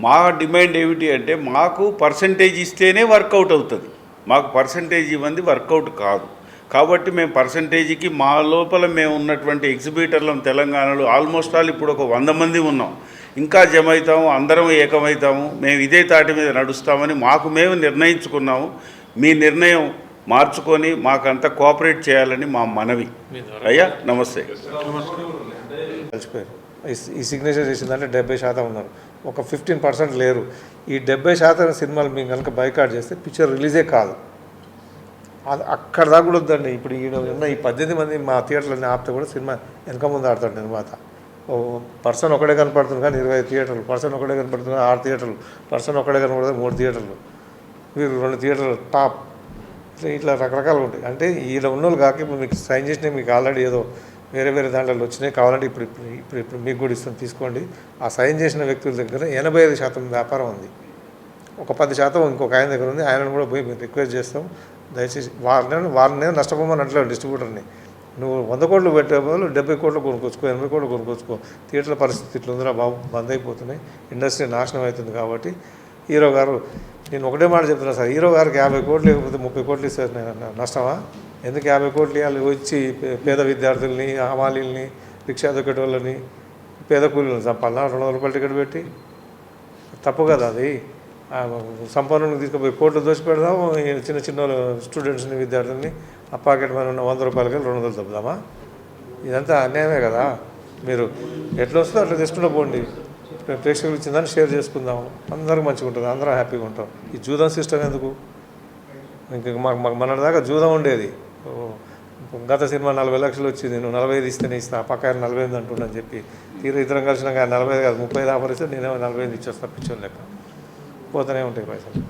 మా డిమాండ్ ఏమిటి అంటే మాకు పర్సంటేజ్ ఇస్తేనే వర్కౌట్ అవుతుంది. మాకు పర్సంటేజ్ ఇవ్వండి వర్కౌట్ కాదు. కాబట్టి మేము పర్సంటేజ్కి మా లోపల మేము ఉన్నటువంటి ఎగ్జిబిటర్లం తెలంగాణలో ఆల్మోస్ట్ ఆల్ ఇప్పుడు ఒక 100 మంది ఉన్నాం. ఇంకా జమ అవుతాము, అందరం ఏకమవుతాము, మేము ఇదే తాటి మీద నడుస్తామని మేము నిర్ణయించుకున్నాము. మీ నిర్ణయం మార్చుకొని మాకంతా కోఆపరేట్ చేయాలని మా మనవి. అయ్యా నమస్తే. కలిసిపోయారు. ఈ సిగ్నేచర్ చేసిందంటే 70% ఉన్నారు, ఒక 15% లేరు. ఈ 70% సినిమాలు మేము కనుక బైకాట్ చేస్తే పిక్చర్ రిలీజే కాదు. అది అక్కడ దాకా కూడా వద్దండి. ఇప్పుడు ఉన్న ఈ 18 మంది మా థియేటర్లన్నీ ఆపితే కూడా సినిమా వెనక ముందు ఆడతాడు నిర్మాత. పర్సన్ ఒకడే కనపడుతుంది కానీ 20 థియేటర్లు, పర్సన్ ఒకడే కనపడుతుంది 6 థియేటర్లు, పర్సన్ ఒకడే కనపడుతుంది 3 థియేటర్లు, వీరు 2 థియేటర్లు టాప్. ఇట్లా రకరకాలు ఉంటాయి. అంటే ఈడ ఉన్నోళ్ళు కాక ఇప్పుడు మీకు సైన్ చేసినవి మీకు ఆల్రెడీ ఏదో వేరే దాంట్లో వచ్చినాయి. కావాలంటే ఇప్పుడు మీకు కూడా ఇస్తాం, తీసుకోండి. ఆ సైన్ చేసిన వ్యక్తుల దగ్గర 85% వ్యాపారం ఉంది, ఒక 10% ఇంకొక ఆయన దగ్గర ఉంది. ఆయనను కూడా పోయి మేము రిక్వెస్ట్ చేస్తాం, దయచేసి వారిని నష్టపోమని అంటలేదు డిస్ట్రిబ్యూటర్ని. నువ్వు 100 కోట్లు పెట్టే బదులు 70 కోట్లు కొనుక్కొచ్చుకో, 80 కోట్లు కొనుక్కొచ్చుకో. థియేటర్ల పరిస్థితి ఇట్లా ఉందిరా బాబు, బంద్ అయిపోతున్నాయి, ఇండస్ట్రీ నాశనం అవుతుంది. కాబట్టి హీరో గారు, నేను ఒకటే మాట చెప్తున్నా సార్, హీరో గారికి 50 కోట్లు లేకపోతే 30 కోట్లు ఇస్తారు నష్టమా? ఎందుకు 50 కోట్లు ఇవ్వాలి? వచ్చి పేద విద్యార్థుల్ని, హమాలీల్ని, రిక్షా దొక్కేట వాళ్ళని, పేద కూలీలను చంపాలన్నా ₹200 టికెట్ పెట్టి? తప్పు కదా అది. సంపన్నుని తీసుకుపోయి కోట్లు దోచి పెడదాం, చిన్న స్టూడెంట్స్ని, విద్యార్థుల్ని ఆ పాకెట్ మన ఉన్న ₹100 200 తప్పుదామా? ఇదంతా అన్యాయమే కదా. మీరు ఎట్లా వస్తుందో అట్లా తీసుకుంటూ పోండి. ప్రేక్షకులు ఇచ్చిందని షేర్ చేసుకుందాం, అందరికి మంచిగా ఉంటుంది, అందరం హ్యాపీగా ఉంటాం. ఈ జూదం సిస్టమ్ ఎందుకు? ఇంకా మాకు మన దాకా జూదం ఉండేది. గత సినిమా 40 లక్షలు వచ్చింది, నువ్వు 45 ఇస్తేనే ఇస్తా, పక్క 48 అంటున్నాను చెప్పి ఇద్దరం కలిసినాక 40 కాదు 35 ఆఫర్ ఇస్తే నేనేమో 45 ఇచ్చేస్తా, పిచ్చోని లెక్క. పోతూనే ఉంటాయి పైసలు.